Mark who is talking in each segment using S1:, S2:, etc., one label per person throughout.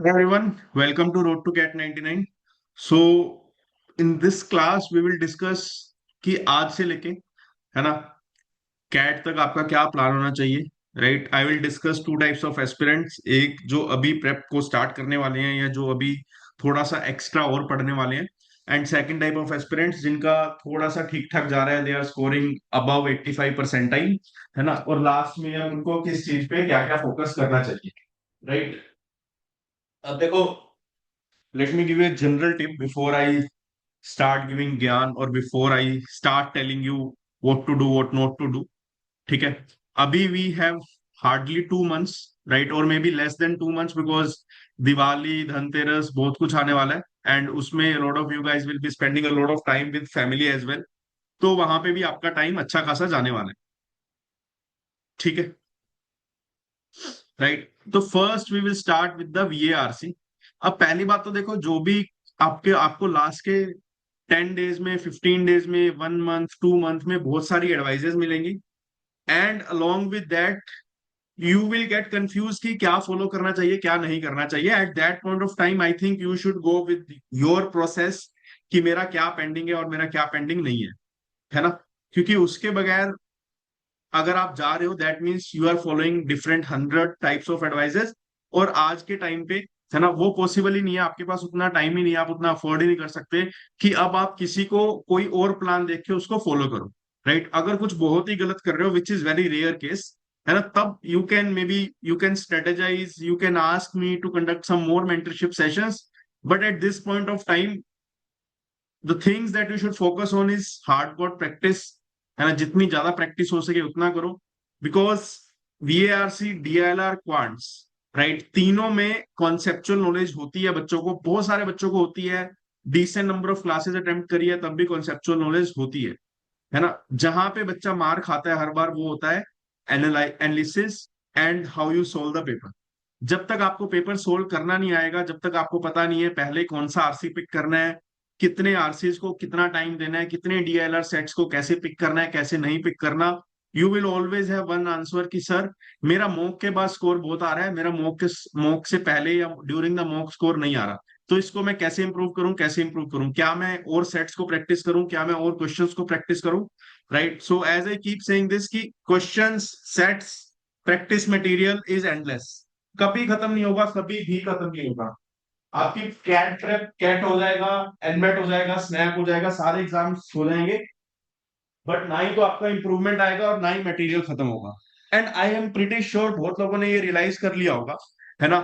S1: Hey everyone, welcome to Road to Cat 99. So in this class we will discuss कि आज से लेके है ना कैट तक आपका क्या प्लान होना चाहिए। Right, I will discuss two types of aspirants, एक जो अभी प्रेप को स्टार्ट करने वाले हैं या जो अभी थोड़ा सा एक्स्ट्रा और पढ़ने वाले हैं, and second type of aspirants जिनका थोड़ा सा ठीक ठाक जा रहा है, they are scoring above 85 percentile, है ना। और लास्ट में हम उनको किस चीज पे क्या क्या फोकस करना चाहिए। राइट, अब देखो, let me give you a general tip before I start giving ज्ञान और before I start telling you what to do, what not to do. ठीक है, अभी we have hardly 2 months, right, or maybe less than 2 months because Diwali, Dhanteras बहुत कुछ आने वाला है, एंड उसमें a lot of you guys will be spending a lot of time with family as well. तो वहां पे भी आपका टाइम अच्छा खासा जाने वाला है। ठीक है, राइट। तो first we will start with the VARC। अब पहली बात तो देखो, जो भी आपके आपको लास्ट के 10 डेज में, 15 डेज में, 1 मंथ, 2 मंथ में बहुत सारी एडवाइजेस मिलेंगी, and along with that you will get confuse कि क्या फॉलो करना चाहिए क्या नहीं करना चाहिए। At that point of time I think you should go with your process कि मेरा क्या पेंडिंग है और मेरा क्या पेंडिंग नहीं है ना। क्योंकि उसके बगैर अगर आप जा रहे हो that means you are following different 100 types of advises, और आज के टाइम पे, है ना, वो पॉसिबल ही नहीं है, आपके पास उतना टाइम ही नहीं है, आप उतना अफोर्ड ही नहीं कर सकते कि अब आप किसी को कोई और प्लान देख के उसको फॉलो करो। राइट, अगर कुछ बहुत ही गलत कर रहे हो which is very rare case, है ना, तब you can maybe you can strategize, you can ask me to conduct some more mentorship sessions. But at this point of time the things that you should focus on is hardcore practice, है ना, जितनी ज्यादा practice हो सके उतना करो। Because VARC, DILR, quants, right, तीनों में कॉन्सेप्चुअल नॉलेज होती है बच्चों को, बहुत सारे बच्चों को होती है। Decent number of classes attempt करी है तब भी कॉन्सेप्चुअल नॉलेज होती है ना। जहां पे बच्चा मार खाता है हर बार वो होता है analysis and how you solve the paper. जब तक आपको पेपर सोल्व करना नहीं आएगा, जब तक आपको पता नहीं है पहले कौन सा आरसी पिक करना है, कितने आरसीज को कितना टाइम देना है, कितने DILR सेट्स को कैसे पिक करना है, कैसे नहीं पिक करना, you will always have one answer कि सर मेरा मॉक के बाद स्कोर बहुत आ रहा है, मेरा मॉक से पहले या ड्यूरिंग द मॉक स्कोर नहीं आ रहा। तो इसको मैं कैसे इंप्रूव करूं, कैसे इंप्रूव करूं, क्या मैं और सेट्स को प्रैक्टिस करूं, क्या मैं और क्वेश्चंस को प्रैक्टिस करूं। Right, so as I keep saying this कि questions, sets, practice material is endless, कभी खत्म नहीं होगा, कभी भी खत्म नहीं होगा। आपकी कैट प्रेप, कैट हो जाएगा, एनमेट हो जाएगा, स्नैप हो जाएगा, सारे एग्जाम्स हो जाएंगे, बट ना ही तो आपका इंप्रूवमेंट आएगा और ना ही मटेरियल खत्म होगा। And I am pretty sure बहुत लोगों ने ये रियलाइज कर लिया होगा, है ना,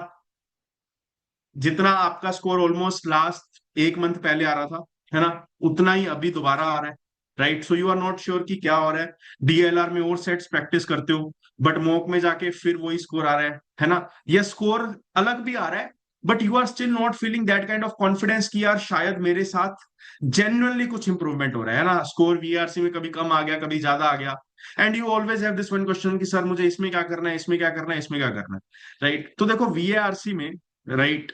S1: जितना आपका स्कोर ऑलमोस्ट लास्ट 1 मंथ पहले आ रहा था, है ना, उतना ही अभी दोबारा आ रहा है। Right, so you are not sure कि क्या हो रहा है। DLR में और सेट्स प्रैक्टिस करते हो, बट मॉक में जाके फिर वही स्कोर आ रहा है ना, या स्कोर अलग भी आ रहा है, but you are still not feeling that kind of confidence कि यार शायद मेरे साथ जेन्युइनली कुछ इंप्रूवमेंट हो रहा है ना। स्कोर VRC में कभी कम आ गया, कभी ज्यादा आ गया, and you always have this one question कि सर मुझे इसमें क्या करना है, इसमें क्या करना है, इसमें क्या करना है। राइट, तो देखो VARC में, राइट,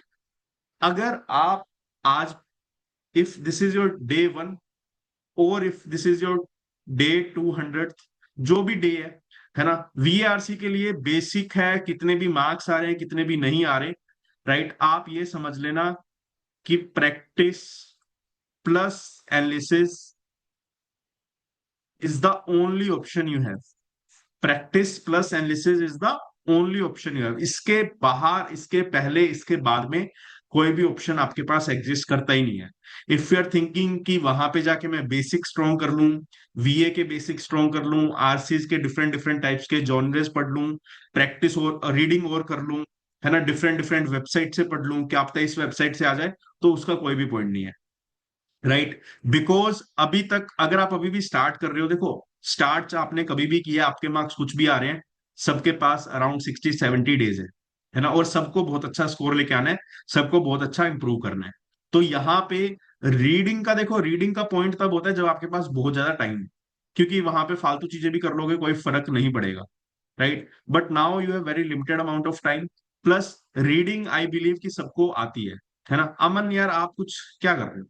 S1: अगर आप आज, if this is your day 1 और if this is your day 200, जो भी डे है ना, VARC के लिए बेसिक है, कितने भी मार्क्स आ रहे हैं कितने भी नहीं आ रहे, राइट, आप ये समझ लेना कि practice plus analysis is the only option you have. Practice plus analysis is the only option you have. इसके बाहर, इसके पहले, इसके बाद में कोई भी ऑप्शन आपके पास एग्जिस्ट करता ही नहीं है। इफ यू आर थिंकिंग कि वहां पे जाके मैं बेसिक स्ट्रॉन्ग कर लूं, VA के बेसिक स्ट्रॉन्ग कर लूं, RCs के डिफरेंट डिफरेंट टाइप्स के जॉनर्स पढ़ लूं, प्रैक्टिस और रीडिंग और कर लूं, है ना, डिफरेंट डिफरेंट वेबसाइट से पढ़ लूं, क्या पता इस वेबसाइट से आ जाए, तो उसका कोई भी पॉइंट नहीं है। राइट, बिकॉज अभी तक अगर आप अभी भी स्टार्ट कर रहे हो, देखो, स्टार्ट आपने कभी भी किया, आपके मार्क्स कुछ भी आ रहे हैं, सबके पास अराउंड 60-70 डेज है ना, और सबको बहुत अच्छा स्कोर लेके आना है, सबको बहुत अच्छा इंप्रूव करना है। तो यहाँ पे रीडिंग का देखो, रीडिंग का पॉइंट तब होता है जब आपके पास बहुत ज्यादा टाइम है, क्योंकि वहां पे फालतू चीजें भी कर लोगे कोई फर्क नहीं पड़ेगा। Right, but now you have very limited amount of time, plus reading I believe कि सबको आती है ना। अमन यार, आप कुछ क्या कर रहे हो?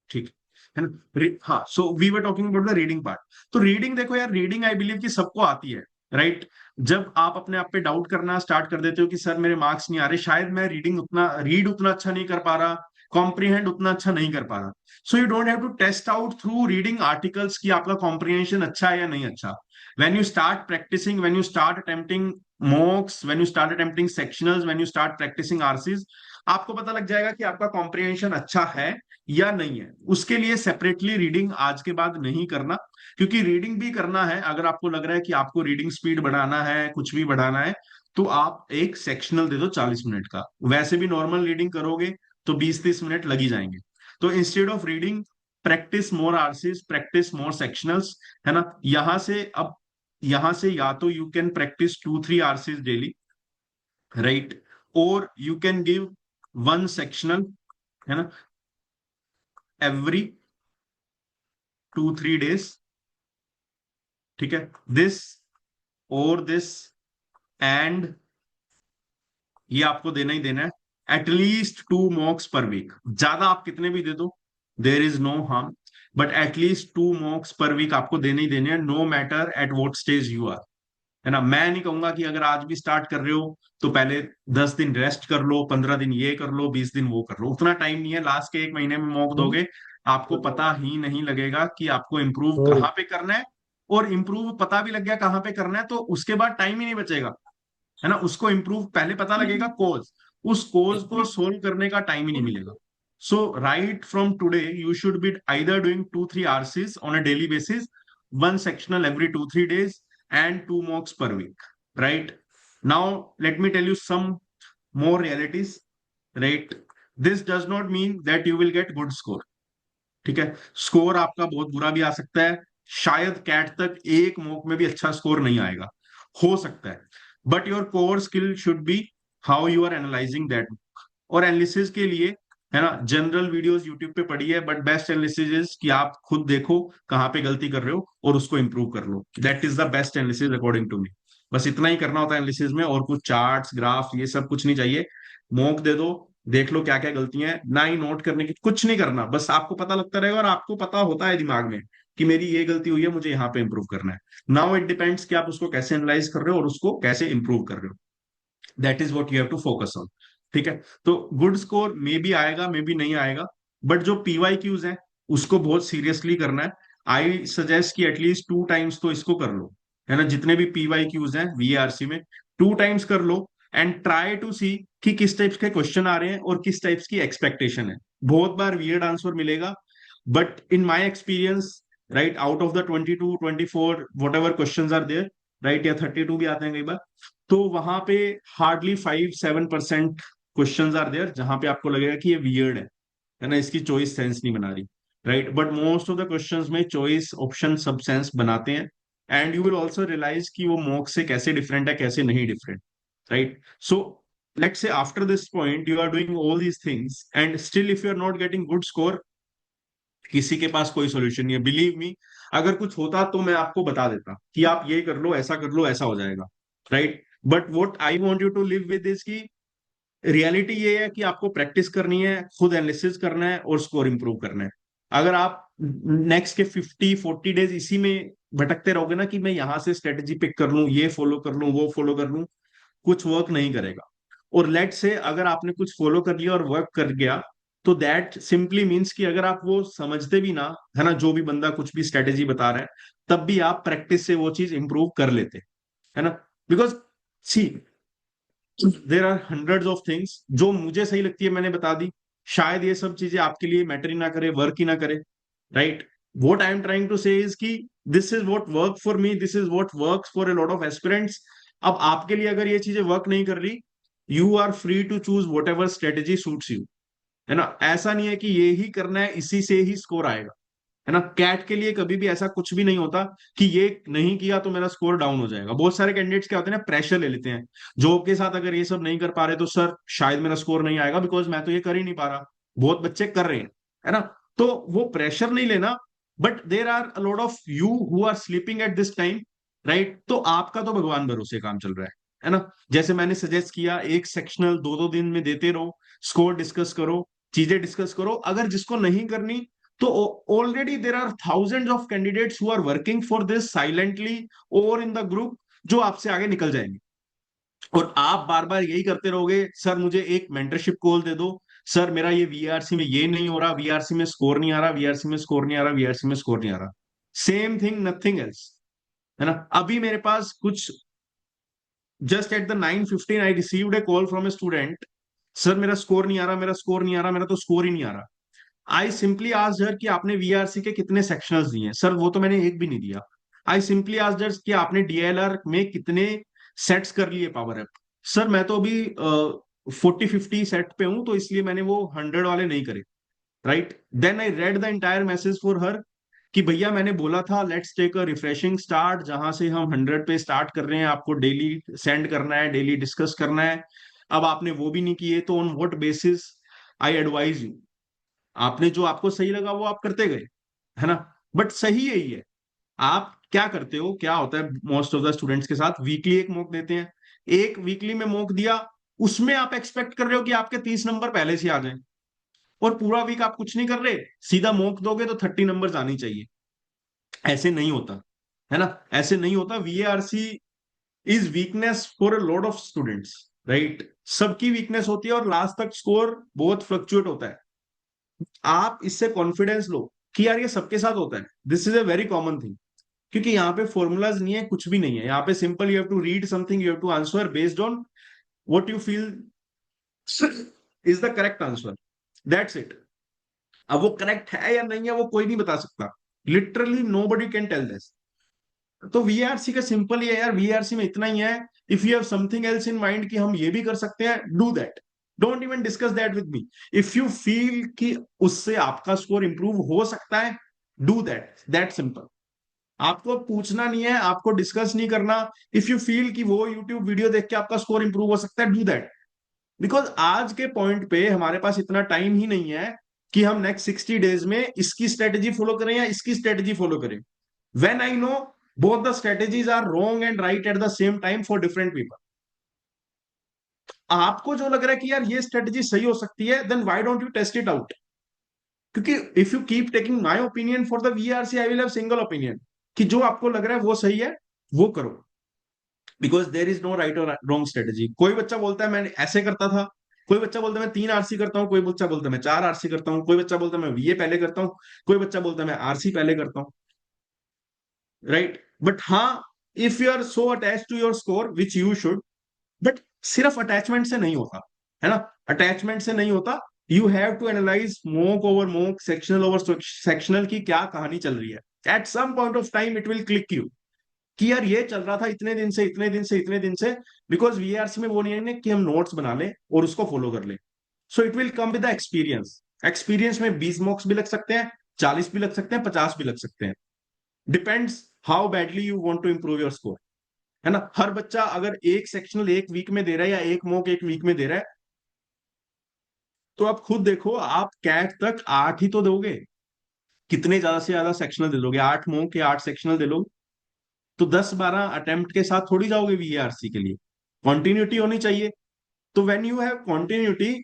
S1: ठीक है ना। हाँ, so we were talking about the reading part. तो रीडिंग देखो यार, रीडिंग आई बिलीव कि सबको आती है, राइट। जब आप अपने आप पे डाउट करना स्टार्ट कर देते हो कि सर मेरे मार्क्स नहीं आ रहे, शायद मैं रीड उतना अच्छा नहीं कर पा रहा, कॉम्प्रिहेंड उतना अच्छा नहीं कर पा रहा, so you don't have to test out through reading articles कि आपका कॉम्प्रिहेंशन अच्छा है या नहीं अच्छा। When you start practising, when you start attempting mocks, when you start attempting sectionals, when you start practising RCs, आपको पता लग जाएगा कि आपका कॉम्प्रिहेंशन अच्छा है या नहीं है। उसके लिए सेपरेटली रीडिंग आज के बाद नहीं करना, क्योंकि रीडिंग भी करना है, अगर आपको लग रहा है कि आपको रीडिंग स्पीड बढ़ाना है, कुछ भी बढ़ाना है, तो आप एक सेक्शनल दे दो 40 मिनट का। वैसे भी नॉर्मल रीडिंग करोगे तो 20-30 मिनट लग ही जाएंगे। तो instead of reading, practise more RCs, practise more sectionals, है ना। यहां से या तो you can practise 2-3 RCs daily, right, और you can give one sectional, है ना, एवरी 2-3 डेज, ठीक है। दिस और दिस एंड, ये आपको देना ही देना है, एटलीस्ट 2 मॉक्स पर वीक। ज्यादा आप कितने भी दे दो, there is no harm, but at least 2 mocks per week आपको देने ही देने हैं, no matter at what stage you are, है ना। मैं नहीं कहूंगा कि अगर आज भी स्टार्ट कर रहे हो तो पहले 10 दिन रेस्ट कर लो, 15 दिन ये कर लो, 20 दिन वो कर लो, उतना टाइम नहीं है। लास्ट के 1 महीने में मॉक दोगे, आपको पता ही नहीं लगेगा कि आपको इम्प्रूव कहाँ पे करना है। और इम्प्रूव पता भी लग गया कहाँ पे करना है, तो उसके बाद टाइम ही नहीं बचेगा, है ना। उसको इम्प्रूव पहले पता लगेगा कोज, उस कोज को सोल्व करने का टाइम ही नहीं मिलेगा। So right from today you should be either doing 2-3 RCs on a daily basis, one sectional every 2-3 days, and 2 mocks per week, right? Now let me tell you some more realities, right? This does not mean that you will get good score, ठीक है। Score आपका बहुत बुरा भी आ सकता है, शायद cat तक एक मॉक में भी अच्छा स्कोर नहीं आएगा, हो सकता है। But your core skill should be how you are analysing that. और एनालिसिस के लिए, है ना, जनरल वीडियोस यूट्यूब पे पड़ी है, बट बेस्ट एनालिसिस इज कि आप खुद देखो कहाँ पे गलती कर रहे हो और उसको इंप्रूव कर लो। That is the best analysis according to me. बस इतना ही करना होता है एनालिसिस में, और कुछ चार्ट्स ग्राफ ये सब कुछ नहीं चाहिए। मॉक दे दो, देख लो क्या क्या गलतियां हैं, ना ही नोट करने की कुछ नहीं करना, बस आपको पता लगता रहेगा और आपको पता होता है दिमाग में कि मेरी ये गलती हुई है, मुझे यहाँ पे इंप्रूव करना है। नाउ इट डिपेंड्स कि आप उसको कैसे एनालाइज कर रहे हो और उसको कैसे इंप्रूव कर रहे हो। That is what you have to focus on, ठीक है। तो गुड स्कोर मे भी आएगा, मे भी नहीं आएगा, बट जो पीवाई क्यूज है उसको बहुत सीरियसली करना है। आई सजेस्ट कि एटलीस्ट 2 टाइम्स तो इसको कर लो, है ना। जितने भी पीवाई क्यूज हैं वीआरसी में 2 टाइम्स कर लो, एंड ट्राई टू सी कि किस टाइप्स के क्वेश्चन आ रहे हैं और किस टाइप्स की एक्सपेक्टेशन है। बहुत बार वियर्ड आंसर मिलेगा, but in my experience, right, out of the 22-24 whatever question are there, right, या 32 भी आते हैं कई बार, तो वहां पे हार्डली 5-7% क्वेश्चंस आर देयर जहां पे आपको लगेगा कि ये वियर्ड है ना, इसकी चॉइस सेंस नहीं बना रही, right. But most of the questions में चॉइस ऑप्शन सब सेंस बनाते हैं, and you will also realise कि वो मॉक से कैसे डिफरेंट है, कैसे नहीं different, right. So let's say after this point you are doing all these things and still if you are not getting good score, किसी के पास कोई सोल्यूशन नहीं है, बिलीव मी। अगर कुछ होता तो मैं आपको बता देता कि आप ये कर लो, ऐसा कर लो, ऐसा हो जाएगा, right. But what I want you to live with is की रियलिटी ये है कि आपको प्रैक्टिस करनी है, खुद एनालिसिस करना है और स्कोर इंप्रूव करना है। अगर आप नेक्स्ट के 50-40 डेज इसी में भटकते रहोगे ना कि मैं यहां से स्ट्रेटेजी पिक कर लूं, ये फॉलो कर लूं, वो फॉलो कर लूं, कुछ वर्क नहीं करेगा। और लेट से अगर आपने कुछ फॉलो कर लिया और वर्क कर गया, तो दैट सिंपली मीन्स कि अगर आप वो समझते भी ना, है ना, जो भी बंदा कुछ भी स्ट्रेटेजी बता रहा है, तब भी आप प्रैक्टिस से वो चीज इंप्रूव कर लेते, है ना। Because see there are hundreds of things जो मुझे सही लगती है मैंने बता दी, शायद ये सब चीजें आपके लिए मैटर ही ना करे, वर्क ही ना करे, right. What I am trying to say is कि this is what work for me, this is what work for a lot of aspirants. अब आपके लिए अगर ये चीजें वर्क नहीं कर रही, you are free to choose whatever strategy suits you, है ना। ऐसा नहीं है कि ये ही करना है, इसी से ही स्कोर आएगा, है ना। कैट के लिए कभी भी ऐसा कुछ भी नहीं होता कि ये नहीं किया तो मेरा स्कोर डाउन हो जाएगा। बहुत सारे कैंडिडेट्स क्या होते हैं ना, प्रेशर ले लेते हैं जॉब के साथ, अगर ये सब नहीं कर पा रहे तो सर शायद मेरा स्कोर नहीं आएगा बिकॉज मैं तो ये कर ही नहीं पा रहा, बहुत बच्चे कर रहे हैं, है ना। तो वो प्रेशर नहीं लेना, but there are a lot of you who are sleeping at this time, right. तो आपका तो भगवान भरोसे काम चल रहा है ना। जैसे मैंने सजेस्ट किया, एक सेक्शनल 2-2 दिन में देते रहो, स्कोर डिस्कस करो, चीजें डिस्कस करो। अगर जिसको नहीं करनी तो already there are thousands of candidates who are working for this silently और इन द ग्रुप, जो आपसे आगे निकल जाएंगे। और आप बार बार यही करते रहोगे, सर मुझे एक मेंटरशिप कॉल दे दो, सर मेरा ये वीआरसी में ये नहीं हो रहा, वीआरसी में स्कोर नहीं आ रहा, वीआरसी में स्कोर नहीं आ रहा, वीआरसी में स्कोर नहीं आ रहा। सेम थिंग, नथिंग एल्स, है ना। अभी मेरे पास कुछ just at the 9:15 I received A call from a student, sir मेरा स्कोर नहीं आ रहा, मेरा स्कोर नहीं आ रहा, मेरा तो स्कोर ही नहीं आ रहा। आई सिंपली आस्क्ड हर कि आपने वीआरसी के कितने सेक्शनल्स दिए हैं, सर वो तो मैंने एक भी नहीं दिया। आई सिंपली आस्क्ड हर कि आपने डीएलआर में कितने सेट्स कर लिए पावर ऐप, सर मैं तो अभी 40-50 सेट पे हूं, तो इसलिए मैंने वो 100 वाले नहीं करे। Right, then I read the entire message for her कि भैया मैंने बोला था let's take a refreshing start, जहां से हम 100 पे स्टार्ट कर रहे हैं, आपको डेली सेंड करना है, डेली डिस्कस करना है। अब आपने वो भी नहीं किए, तो on what basis I advise you. आपने जो आपको सही लगा वो आप करते गए, है ना। बट सही यही है। आप क्या करते हो, क्या होता है मोस्ट ऑफ द स्टूडेंट्स के साथ, वीकली एक मॉक देते हैं, एक वीकली में मॉक दिया, उसमें आप एक्सपेक्ट कर रहे हो कि आपके 30 नंबर पहले से आ जाएं, और पूरा वीक आप कुछ नहीं कर रहे, सीधा मॉक दोगे तो 30 नंबर आनी चाहिए। ऐसे नहीं होता, है ना, ऐसे नहीं होता। VARC is weakness for a lot of students, right. सबकी वीकनेस होती है, और लास्ट तक स्कोर बहुत फ्लक्चुएट होता है। आप इससे कॉन्फिडेंस लो कि यार ये सबके साथ होता है, this is a very common thing. क्योंकि यहाँ पे फॉर्मूलाज नहीं है, कुछ भी नहीं है यहाँ पे, simple you have to read something, you have to answer based on what you feel is the correct answer, that's it. अब वो करेक्ट है या नहीं है वो कोई नहीं बता सकता, literally nobody can tell this. तो वीआरसी का सिंपल ही है यार, वीआरसी में इतना ही है, if you have something else in mind कि हम ये भी कर सकते हैं, do that, don't even discuss that with me. If you feel कि उससे आपका स्कोर इंप्रूव हो सकता है, डू दैट, दैट सिंपल। आपको पूछना नहीं है, आपको डिस्कस नहीं करना। इफ यू फील कि वो यूट्यूब वीडियो देख के आपका स्कोर इंप्रूव हो सकता है, डू दैट। बिकॉज आज के पॉइंट पे हमारे पास इतना टाइम ही नहीं है कि हम नेक्स्ट 60 डेज में इसकी स्ट्रेटेजी फॉलो करें या इसकी स्ट्रेटेजी फॉलो करें। when I know both the strategies are wrong and right at the same time for different people, आपको जो लग रहा है कि यार ये स्ट्रेटेजी सही हो सकती है, then why don't you test it out. क्योंकि if you keep taking my opinion for the VRC, I will have single opinion कि जो आपको लग रहा है वो सही है, वो करो। Because there is no right और रॉन्ग स्ट्रेटेजी। कोई बच्चा बोलता है मैं ऐसे करता था, कोई बच्चा बोलता है मैं 3 आरसी करता हूँ, कोई बच्चा बोलता है मैं 4 आरसी करता हूँ, कोई बच्चा बोलता है मैं वीए पहले करता हूँ, कोई बच्चा बोलता है मैं आरसी पहले करता हूँ, राइट। बट हाँ, if you are so attach to your score which you should, but सिर्फ अटैचमेंट से नहीं होता, है ना, अटैचमेंट से नहीं होता। You have to analyze mock over mock, sectional over sectional की क्या कहानी चल रही है। At some point of time it will click you कि यार ये चल रहा था इतने दिन से, इतने दिन से, इतने दिन से। बिकॉज वीआरसी में वो नहीं है कि हम नोट्स बना लें और उसको फॉलो कर लें। So it will come with the experience. Experience में 20 मॉक्स भी लग सकते हैं, 40 भी लग सकते हैं, 50 भी लग सकते हैं, depends how badly you want to improve your score, है ना। हर बच्चा अगर एक सेक्शनल एक वीक में दे रहा है या एक मॉक एक वीक में दे रहा है, तो आप खुद देखो, आप कैट तक 8 ही तो दोगे, कितने ज्यादा से ज्यादा सेक्शनल दे दोगे, 8 मॉक या 8 सेक्शनल दे लोगे, तो 10-12 अटेम्प्ट के साथ थोड़ी जाओगे वीआरसी के लिए। कॉन्टिन्यूटी होनी चाहिए। तो व्हेन यू हैव कॉन्टिन्यूटी,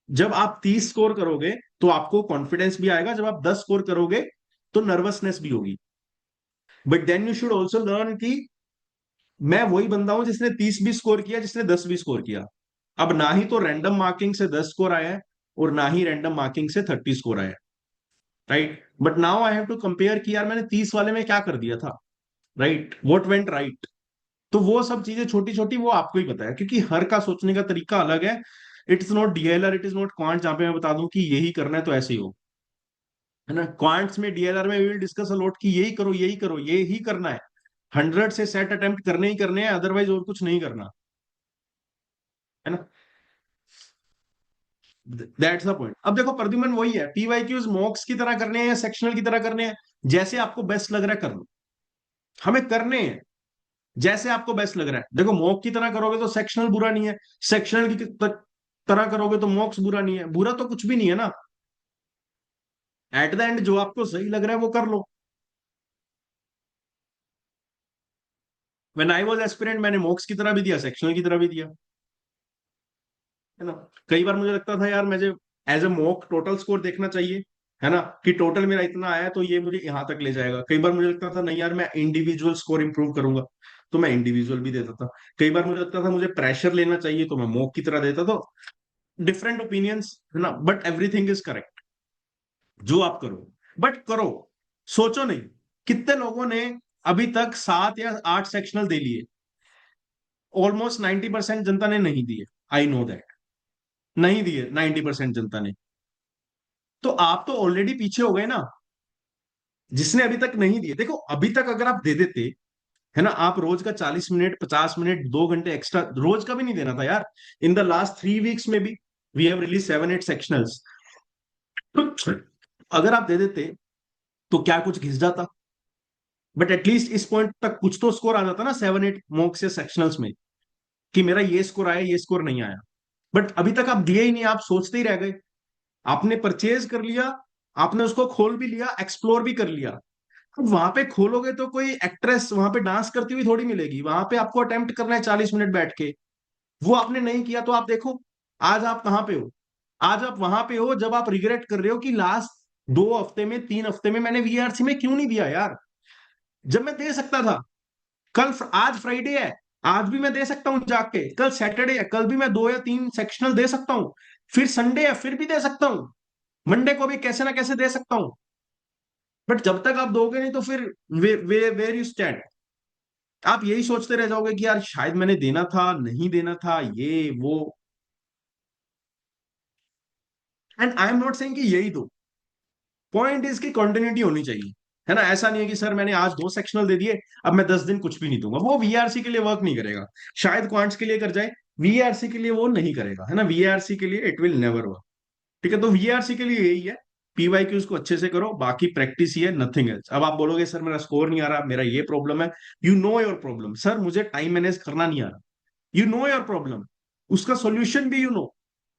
S1: जब आप 30 स्कोर करोगे तो आपको कॉन्फिडेंस भी आएगा, जब आप 10 स्कोर करोगे तो नर्वसनेस भी होगी। But then you should also learn कि मैं वही बंदा हूं जिसने 30 भी स्कोर किया, जिसने 10 भी स्कोर किया। अब ना ही तो रैंडम मार्किंग से 10 स्कोर आया है, और ना ही रैंडम मार्किंग से 30 स्कोर आया है, right. But now I have to compare कि यार मैंने 30 वाले में क्या कर दिया था, राइट, व्हाट वेंट राइट। तो वो सब चीजें छोटी छोटी वो आपको ही पता है, क्योंकि हर का सोचने का तरीका अलग है। It's not DLR, it is not quant जहां पे मैं बता दूं कि यही करना है तो ऐसे ही हो, है ना। क्वांट्स में, डीएलआर में विल डिस्कस अलॉट कि यही करो, यही करो, यही करना है, 100 से सेट अटेम्प्ट करने ही करने हैं, अदरवाइज और कुछ नहीं करना, है ना। That's the point. अब देखो प्रद्युमन, वही है, पीवाईक्यूज मॉक्स की तरह करने हैं या सेक्शनल की तरह करने हैं, जैसे आपको बेस्ट लग रहा है कर लो। हमें करने हैं जैसे आपको बेस्ट लग रहा है। देखो मॉक की तरह करोगे तो सेक्शनल बुरा नहीं है, सेक्शनल की तरह करोगे तो मॉक्स बुरा नहीं है, बुरा तो कुछ भी नहीं है ना। एट द एंड जो आपको सही लग रहा है वो कर लो। व्हेन आई वाज एस्पिरेंट, मैंने मॉक्स की तरह भी दिया, सेक्शनल की तरह भी दिया, है ना। कई बार मुझे लगता था यार मुझे as a mock total score देखना चाहिए, है ना, कि टोटल मेरा इतना आया है तो ये मुझे यहाँ तक ले जाएगा। कई बार मुझे लगता था नहीं यार मैं इंडिविजुअल स्कोर इंप्रूव करूंगा, तो मैं इंडिविजुअल भी देता था। कई बार मुझे लगता था मुझे प्रेशर लेना चाहिए, तो मैं मॉक की तरह देता। तो डिफरेंट ओपिनियंस है ना, बट एवरीथिंग इज करेक्ट। जो आप करो, बट करो, सोचो नहीं। कितने लोगों ने अभी तक 7 या 8 सेक्शनल दे लिए? ऑलमोस्ट 90% जनता ने नहीं दिए। आई नो दैट, नहीं दिए 90% जनता ने। तो आप तो ऑलरेडी पीछे हो गए ना। जिसने अभी तक नहीं दिए, देखो अभी तक अगर आप दे देते, है ना, आप रोज का 40 मिनट 50 मिनट 2 घंटे एक्स्ट्रा, रोज का भी नहीं देना था यार। इन द लास्ट 3 वीक्स में भी वी हैव रिलीज 7 8 सेक्शनल्स। अगर आप दे देते तो क्या कुछ घिस जाता? बट एटलीस्ट इस पॉइंट तक कुछ तो स्कोर आ जाता ना 7 8 मॉक्स या सेक्शनल्स में, कि मेरा ये स्कोर आया, ये स्कोर नहीं आया। बट अभी तक आप दिए ही नहीं, आप सोचते ही रह गए। आपने परचेज कर लिया, आपने उसको खोल भी लिया, एक्सप्लोर भी कर लिया। अब वहां पे खोलोगे तो कोई एक्ट्रेस वहां पे डांस करती हुई थोड़ी मिलेगी, वहां पे आपको अटेम्प्ट करना है 40 मिनट बैठ के। वो आपने नहीं किया, तो आप देखो आज आप कहाँ पे हो। आज आप वहां पे हो जब आप रिग्रेट कर रहे हो कि लास्ट 2 हफ्ते में 3 हफ्ते में मैंने वीआरसी में क्यों नहीं दिया यार, जब मैं दे सकता था। आज फ्राइडे है, आज भी मैं दे सकता हूं जाके। कल सैटरडे है, कल भी मैं 2 या 3 सेक्शनल दे सकता हूं। फिर संडे है, फिर भी दे सकता हूं। मंडे को भी कैसे ना कैसे दे सकता हूं। बट जब तक आप दोगे नहीं तो फिर वेर यू स्टैंड। आप यही सोचते रह जाओगे कि यार शायद मैंने देना था, नहीं देना था, ये वो। And I am not saying कि यही दो, पॉइंट इसकी कंटिन्यूटी होनी चाहिए। है ना, ऐसा नहीं है कि सर मैंने आज 2 सेक्शनल दे दिए, अब मैं 10 दिन कुछ भी नहीं दूंगा। वो वीआरसी के लिए वर्क नहीं करेगा। शायद क्वांट्स के लिए कर जाए, वीआरसी के लिए वो नहीं करेगा। है ना, वीआरसी के लिए इट विल नेवर वर्क। ठीक है, तो वीआरसी के लिए यही है, पीवाई क्यूज को अच्छे से करो, बाकी प्रैक्टिस ही है, नथिंग एल्स। अब आप बोलोगे सर मेरा स्कोर नहीं आ रहा, मेरा ये प्रॉब्लम है। You know your problem sir, मुझे टाइम मैनेज करना नहीं आ रहा। यू नो योर प्रॉब्लम, उसका सॉल्यूशन भी यू नो।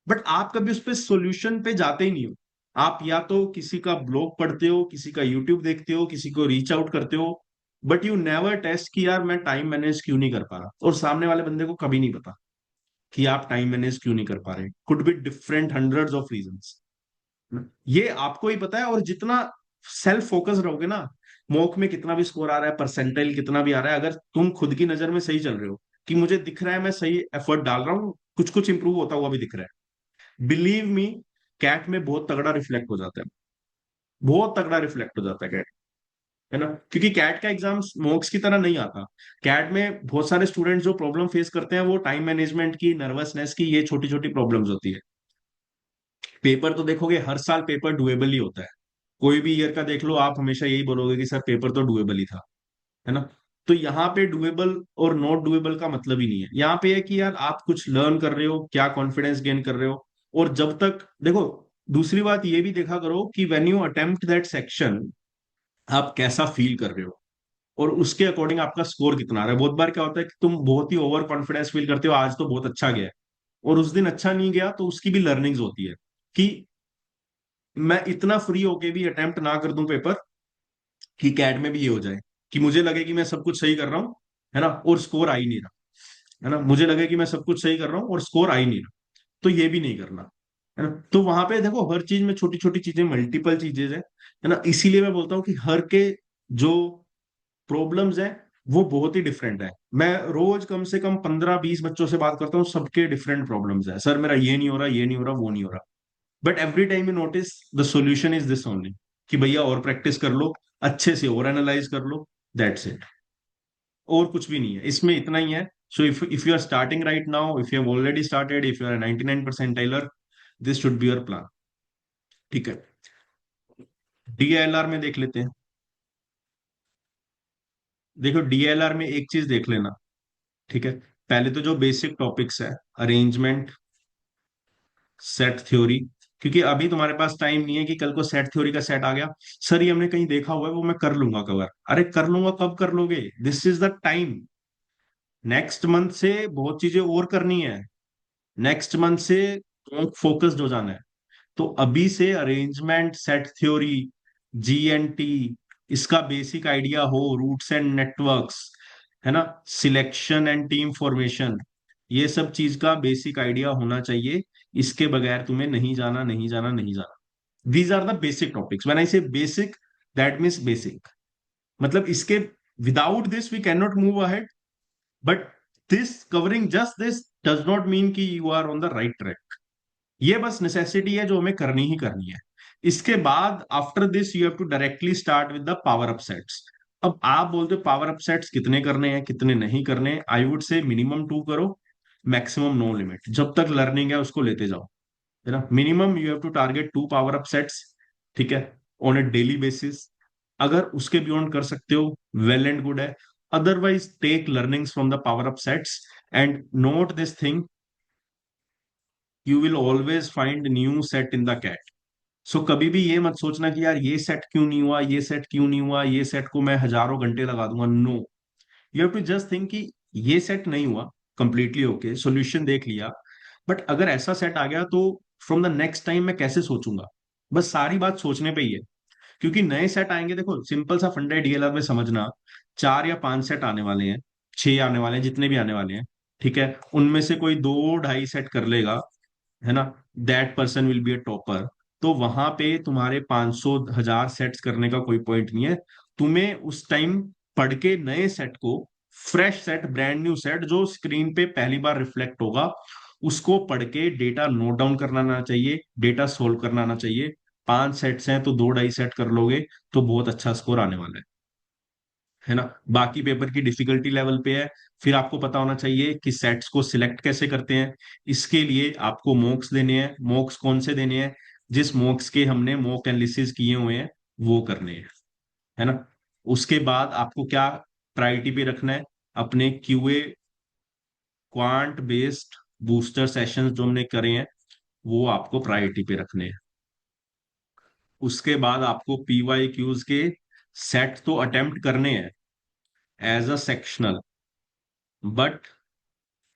S1: बट आप कभी उस पर सॉल्यूशन पे जाते ही नहीं हो। आप या तो किसी का ब्लॉग पढ़ते हो, किसी का यूट्यूब देखते हो, किसी को रीच आउट करते हो, बट यू नेवर टेस्ट कि यार मैं टाइम मैनेज क्यों नहीं कर पा रहा। और सामने वाले बंदे को कभी नहीं पता कि आप टाइम मैनेज क्यों नहीं कर पा रहे। Could be different hundreds of reasons, ये आपको ही पता है। और जितना सेल्फ फोकस रहोगे ना, मॉक में कितना भी स्कोर आ रहा है, परसेंटाइल कितना भी आ रहा है, अगर तुम खुद की नजर में सही चल रहे हो कि मुझे दिख रहा है मैं सही एफर्ट डाल रहा हूँ, कुछ कुछ इंप्रूव होता हुआ भी दिख रहा है, बिलीव मी, कैट में बहुत तगड़ा रिफ्लेक्ट हो जाता है। बहुत तगड़ा रिफ्लेक्ट हो जाता है कैट। है ना, क्योंकि कैट का एग्जाम मॉक्स की तरह नहीं आता। कैट में बहुत सारे स्टूडेंट जो प्रॉब्लम फेस करते हैं वो टाइम मैनेजमेंट की, नर्वसनेस की, ये छोटी छोटी प्रॉब्लम्स होती है। पेपर तो देखोगे हर साल पेपर डुएबल ही होता है। कोई भी ईयर का देख लो, आप हमेशा यही बोलोगे कि सर पेपर तो डुएबल ही था। है ना, तो यहाँ पे डुएबल और नॉट डुएबल का मतलब ही नहीं है। यहाँ पे है कि यार आप कुछ लर्न कर रहे हो, क्या कॉन्फिडेंस गेन कर रहे हो। और जब तक देखो, दूसरी बात ये भी देखा करो कि when you attempt that section, आप कैसा फील कर रहे हो, और उसके अकॉर्डिंग आपका स्कोर कितना आ रहा है। बहुत बार क्या होता है कि तुम बहुत ही ओवर कॉन्फिडेंस फील करते हो, आज तो बहुत अच्छा गया है, और उस दिन अच्छा नहीं गया, तो उसकी भी लर्निंग्स होती है कि मैं इतना फ्री होके भी अटेम्प्ट ना कर दूं पेपर, कि कैट में भी ये हो जाए कि मुझे लगे कि मैं सब कुछ सही कर रहा हूँ, है ना, और स्कोर आ ही नहीं रहा। है ना, मुझे लगे कि मैं सब कुछ सही कर रहा हूँ और स्कोर आ ही नहीं रहा। तो ये भी नहीं करना। है ना, तो वहां पे देखो हर चीज में छोटी छोटी चीजें, मल्टीपल चीजें है ना, इसीलिए मैं बोलता हूँ कि हर के जो प्रॉब्लम्स हैं वो बहुत ही डिफरेंट है। मैं रोज कम से कम 15 20 बच्चों से बात करता हूँ, सबके डिफरेंट प्रॉब्लम्स है। सर मेरा ये नहीं हो रहा, ये नहीं हो रहा, वो नहीं हो रहा। But every time you notice the solution is this only, कि भैया और प्रैक्टिस कर लो, अच्छे से और एनालाइज कर लो, दैट्स इट। और कुछ भी नहीं है इसमें, इतना ही है। So if you are starting right now, if you have already started, if you are 99% tiler, this should be your plan. ठीक है, डीएलआर में देख लेते हैं। देखो डीएलआर में एक चीज देख लेना। ठीक है, पहले तो जो बेसिक टॉपिक्स है, अरेंजमेंट, सेट थ्योरी। क्योंकि अभी तुम्हारे पास टाइम नहीं है कि कल को सेट थ्योरी का सेट आ गया, सर ये हमने कहीं देखा हुआ है, वो मैं कर लूंगा कवर। अरे कर लूंगा, कब कर लोगे? This is the time. Next month से बहुत चीजें और करनी है। नेक्स्ट मंथ से फोकस्ड हो जाना है। तो अभी से अरेंजमेंट, सेट थ्योरी, जीएनटी, इसका बेसिक आइडिया हो, रूट्स एंड नेटवर्क्स, है ना, सिलेक्शन एंड टीम फॉर्मेशन, ये सब चीज का बेसिक आइडिया होना चाहिए। इसके बगैर तुम्हें नहीं जाना, नहीं जाना, नहीं जाना। These are the basic topics, when I say basic, that means basic, मतलब इसके without this we can not move ahead, but this covering just this does not mean कि you are on the right track. ये बस necessity है जो हमें करनी ही करनी है। इसके बाद after this you have to directly start with the power up sets. अब आप बोलते हो पावर अप सेट्स कितने करने हैं कितने नहीं करने हैं, आई वुड से मिनिमम 2 करो, मैक्सिमम नो लिमिट, जब तक लर्निंग है उसको लेते जाओ, है ना। Minimum you have to target 2 power up sets, ठीक है, ऑन ए डेली बेसिस। अगर उसके बियॉन्ड कर सकते हो, वेल एंड गुड है। Otherwise take learnings from the power up sets and note this thing, you will always find new set in the CAT. So कभी भी ये मत सोचना कि यार ये सेट क्यों नहीं हुआ, ये सेट क्यों नहीं हुआ, ये सेट को मैं हजारों घंटे लगा दूंगा। No, you have to just think कि ये सेट नहीं हुआ, कंप्लीटली ओके, सॉल्यूशन देख लिया, बट अगर ऐसा सेट आ गया तो फ्रॉम द नेक्स्ट टाइम मैं कैसे सोचूंगा। बस सारी बात सोचने पे ही है, क्योंकि नए सेट आएंगे। देखो सिंपल सा फंडा है डीएलआर में समझना, 4 या 5 सेट आने वाले हैं, 6 आने वाले हैं, जितने भी आने वाले हैं, ठीक है, उनमें से कोई 2 ढाई सेट कर लेगा, है ना, that person will be a topper. तो वहां पे तुम्हारे 500 1000 सेट्स करने का कोई पॉइंट नहीं है। तुम्हें उस टाइम पढ़ के नए सेट को, fresh set, brand new set जो स्क्रीन पे पहली बार रिफ्लेक्ट होगा, उसको पढ़ के डेटा नोट डाउन करना आना चाहिए, डेटा सोल्व करना आना चाहिए। 5 सेट्स हैं तो 2 ढाई सेट कर लोगे तो बहुत अच्छा स्कोर आने वाला है ना। बाकी पेपर की डिफिकल्टी लेवल पे है। फिर आपको पता होना चाहिए कि सेट्स को सिलेक्ट कैसे करते हैं। इसके लिए आपको मॉक्स देने हैं। मॉक्स कौन से देने हैं? जिस मॉक्स के हमने मॉक एनालिसिस किए हुए हैं वो करने हैं, है ना। उसके बाद आपको क्या प्रायोरिटी पे रखना है? अपने QA quant based booster sessions जो हमने करे हैं वो आपको प्रायोरिटी पे रखने हैं। उसके बाद आपको पीवाई क्यूज के सेट तो अटेम्प्ट करने हैं as a sectional, but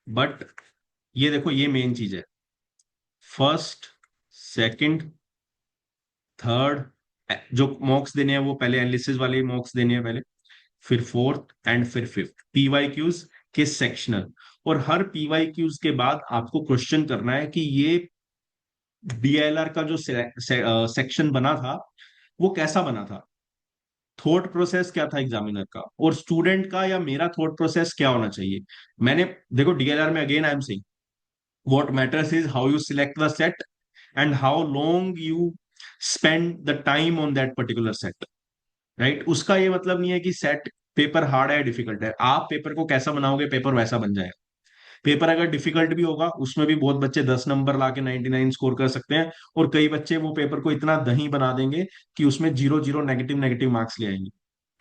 S1: but ये देखो ये मेन चीज है, फर्स्ट, सेकंड, थर्ड, जो मॉक्स देने हैं वो पहले एनालिसिस वाले मॉक्स देने हैं पहले, फिर फोर्थ एंड फिर फिफ्थ पीवाई क्यूज के सेक्शनल। और हर पीवाई क्यूज के बाद आपको क्वेश्चन करना है कि ये डीएलआर का जो सेक्शन बना था वो कैसा बना था, थॉट प्रोसेस क्या था एग्जामिनर का, और स्टूडेंट का या मेरा थॉट प्रोसेस क्या होना चाहिए। मैंने, देखो डीएलआर में again I am saying, what matters is how you select the set and how long you spend the time on that particular set, right? उसका ये मतलब नहीं है कि सेट पेपर हार्ड है डिफिकल्ट है, आप पेपर को कैसा बनाओगे पेपर वैसा बन जाएगा। पेपर अगर डिफिकल्ट भी होगा उसमें भी बहुत बच्चे 10 नंबर ला के 99 स्कोर कर सकते हैं, और कई बच्चे वो पेपर को इतना दही बना देंगे कि उसमें 0 0 नेगेटिव नेगेटिव मार्क्स ले आएंगे।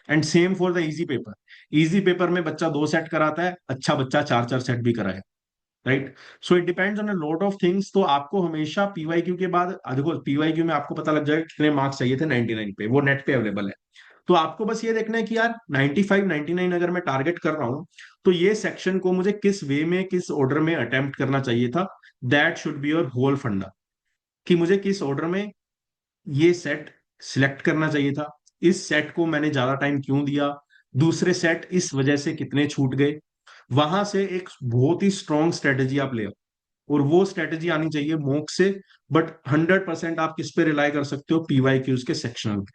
S1: And same for the easy paper. Easy paper में बच्चा 2 सेट कराता है, अच्छा बच्चा 4 4 सेट भी कराए, right. So it depends on a lot of things. तो आपको हमेशा पीवाईक्यू के बाद, देखो पीवाईक्यू में आपको पता लग जाएगा कितने मार्क्स चाहिए थे 99 पे, वो नेट पे अवेलेबल है। तो आपको बस ये देखना है कि यार 95 99 अगर मैं टारगेट कर रहा हूं तो ये सेक्शन को मुझे किस वे में किस ऑर्डर में अटेम्प्ट करना चाहिए था। That should be your whole funda, कि मुझे किस ऑर्डर में ये सेट सिलेक्ट करना चाहिए था, इस सेट को मैंने ज्यादा टाइम क्यों दिया, दूसरे सेट इस वजह से कितने छूट गए। वहां से एक बहुत ही स्ट्रॉन्ग स्ट्रेटेजी आप ले आओ, और वो स्ट्रेटेजी आनी चाहिए मॉक से। बट 100% आप किस पे रिलाई कर सकते हो? पीवाई क्यूज के सेक्शनल पे,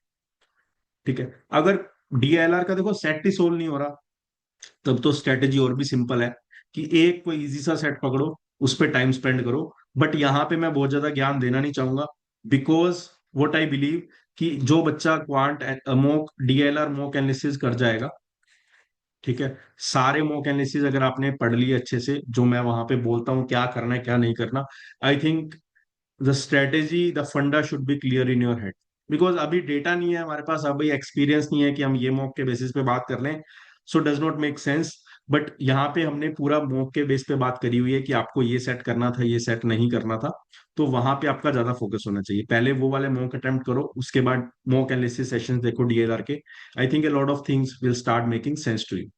S1: ठीक है। अगर डीएलआर का देखो सेट ही सोल्व नहीं हो रहा, तब तो स्ट्रेटेजी और भी सिंपल है कि एक कोई इजी सा सेट पकड़ो, उस पर टाइम स्पेंड करो। बट यहाँ पे मैं बहुत ज्यादा ज्ञान देना नहीं चाहूंगा, बिकॉज वट आई बिलीव कि जो बच्चा quant mock DLR mock analysis कर जाएगा, ठीक है, सारे मॉक एनालिसिस अगर आपने पढ़ लिए अच्छे से, जो मैं वहां पे बोलता हूँ क्या करना है क्या नहीं करना, I think the strategy the funda should be clear in your head. Because अभी डेटा नहीं है हमारे पास, अभी एक्सपीरियंस नहीं है कि हम ये मॉक के बेसिस पे बात कर लें, so does not make sense. But यहाँ पे हमने पूरा मॉक के बेस पे बात करी हुई है कि आपको ये सेट करना था ये सेट नहीं करना था। तो वहां पे आपका ज्यादा फोकस होना चाहिए, पहले वो वाले मॉक अटेम्प्ट करो, उसके बाद मॉक एनालिसिस सेशंस देखो डीएलआर के। I think a lot of things will start making sense to you.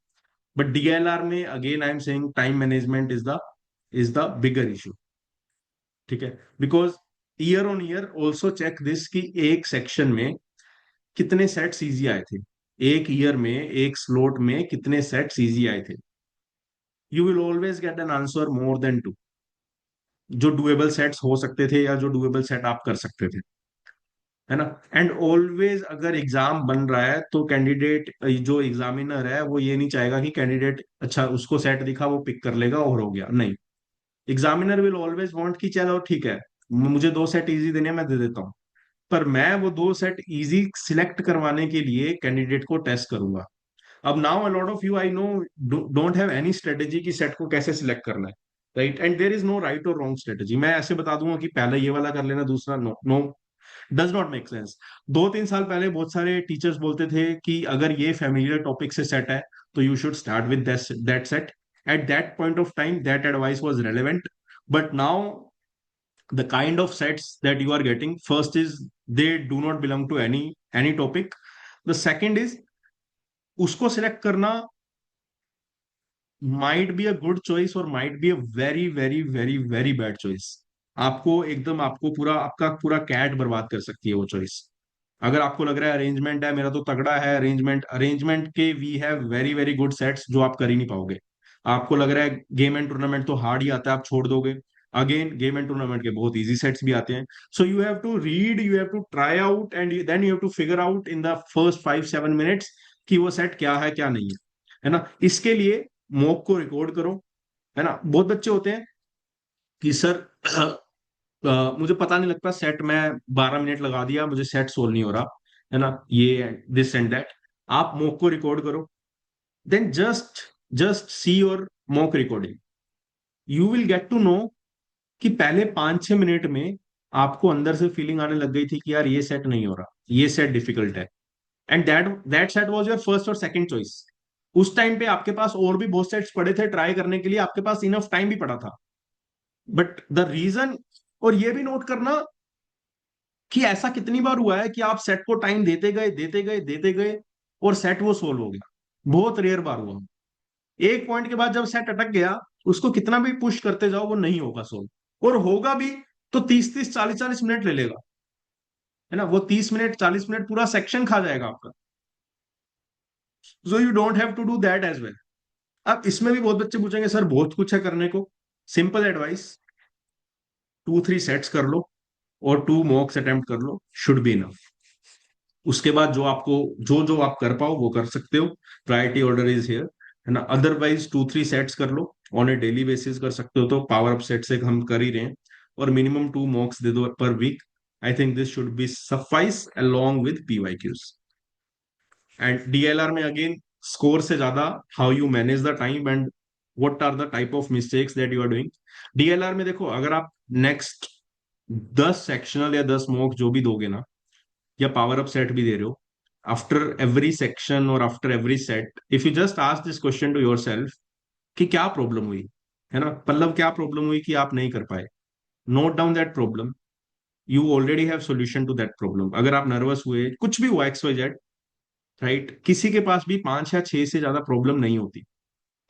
S1: But DLR में again I am saying time management is the bigger issue, ठीक है। Because year on year also check this कि एक section में कितने sets easy आए थे, एक ईयर में एक स्लॉट में कितने सेट्स इजी आए थे। You will always get an answer more than 2, जो डुएबल सेट्स हो सकते थे या जो डुएबल सेट आप कर सकते थे। है ना। एंड ऑलवेज अगर एग्जाम बन रहा है तो कैंडिडेट, जो एग्जामिनर है वो ये नहीं चाहेगा कि कैंडिडेट अच्छा उसको सेट दिखा वो पिक कर लेगा और हो गया, नहीं। एग्जामिनर विल ऑलवेज वांट कि चलो ठीक है, मुझे दो सेट इजी देने हैं, मैं दे देता हूँ, पर मैं वो दो सेट इजी सिलेक्ट करवाने के लिए कैंडिडेट को टेस्ट करूंगा। अब now a lot of you I know don't have any strategy कि सेट को कैसे सिलेक्ट करना है, right. And there is no right और रॉन्ग स्ट्रेटेजी। मैं ऐसे बता दूंगा कि पहले ये वाला कर लेना, दूसरा no no, does not make sense. 2-3 साल पहले बहुत सारे टीचर्स बोलते थे कि अगर ये फेमिलियर टॉपिक से सेट है तो you should start with that set. At that point of time that advice was relevant, but now the kind of sets that you are getting, first is they do not belong to any topic, the second is उसको select करना might be a good choice और might be a very very very very bad choice. आपको एकदम, आपको पूरा, आपका पूरा cat बर्बाद कर सकती है वो चॉइस। अगर आपको लग रहा है अरेंजमेंट है मेरा तो तगड़ा है, अरेंजमेंट अरेंजमेंट के we have very very good sets जो आप कर ही नहीं पाओगे। आपको लग रहा है गेम एंड टूर्नामेंट तो हार्ड ही आता है, आप छोड़ दोगे, अगेन गेम एंड टूर्नामेंट के बहुत इजी सेट्स भी आते हैं। So you have to read, you have to try out and then you have to figure out in the first 5-7 minutes कि वो सेट क्या है क्या नहीं है ना। इसके लिए मॉक को रिकॉर्ड करो, है ना। बहुत बच्चे होते हैं कि सर मुझे पता नहीं लगता सेट, मैं 12 मिनट लगा दिया मुझे सेट सोल्व नहीं हो रहा, है ना, ये दिस एंड दैट। आप मॉक को रिकॉर्ड करो, then just just see your mock recording, you will get to know कि पहले 5-6 मिनट में आपको अंदर से फीलिंग आने लग गई थी कि यार ये सेट नहीं हो रहा, ये सेट डिफिकल्ट है, and that that set was your first और सेकंड चॉइस। उस टाइम पे आपके पास और भी बहुत सेट्स पड़े थे ट्राई करने के लिए, आपके पास इनफ टाइम भी पड़ा था, बट द रीजन, और ये भी नोट करना कि ऐसा कितनी बार हुआ है कि आप सेट को टाइम देते गए देते गए देते गए और सेट वो सोल्व हो गया। बहुत रेयर बार हुआ। एक पॉइंट के बाद जब सेट अटक गया, उसको कितना भी पुश करते जाओ वो नहीं होगा सोल्व, और होगा भी तो 30-30 40-40 मिनट ले लेगा, है ना। वो 30 मिनट 40 मिनट पूरा सेक्शन खा जाएगा आपका। So you don't have to do that as well. अब इसमें भी बहुत बच्चे पूछेंगे सर बहुत कुछ है करने को। सिंपल एडवाइस, 2-3 सेट्स कर लो और 2 मॉक्स अटेम्प्ट कर लो, शुड बी इनफ। उसके बाद जो आपको, जो जो आप कर पाओ वो कर सकते हो, प्रायोरिटी ऑर्डर इज हियर, है ना। अदरवाइज 2-3 सेट्स कर लो, ऑन ए डेली बेसिस कर सकते हो, तो पावर अप सेट से हम कर ही रहे हैं, और मिनिमम 2 मॉक्स दे दो per week. I think this should be suffice along with PYQs. And DLR में अगेन स्कोर से ज्यादा how you manage the time and what are the type of mistakes that you are doing. DLR में देखो, अगर आप next 10 sectional या 10 mock जो भी दोगे ना, या पावर अप सेट भी दे रहे हो, आफ्टर एवरी सेक्शन और after every set if you just ask this question to yourself कि क्या प्रॉब्लम हुई, है ना, मतलब क्या प्रॉब्लम हुई कि आप नहीं कर पाए, note down that problem, you already have solution to that problem. अगर आप नर्वस हुए, कुछ भी हुआ XYZ, राइट, किसी के पास भी 5 या 6 से ज्यादा प्रॉब्लम नहीं होती,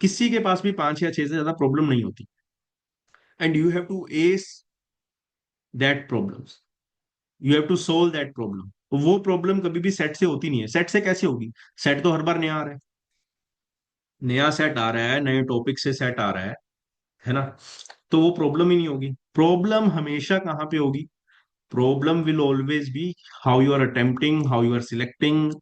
S1: किसी के पास भी 5 या 6 से ज्यादा प्रॉब्लम नहीं होती, एंड यू हैव टू एस that problems, you have to solve that problem. वो प्रॉब्लम कभी भी सेट से होती नहीं है। सेट से कैसे होगी, सेट तो हर बार नया आ रहा है, नया सेट आ रहा है, नए टॉपिक से सेट आ रहा है ना, तो वो प्रॉब्लम ही नहीं होगी। प्रॉब्लम हमेशा कहाँ पे होगी, problem will always be how you are attempting, how you are selecting,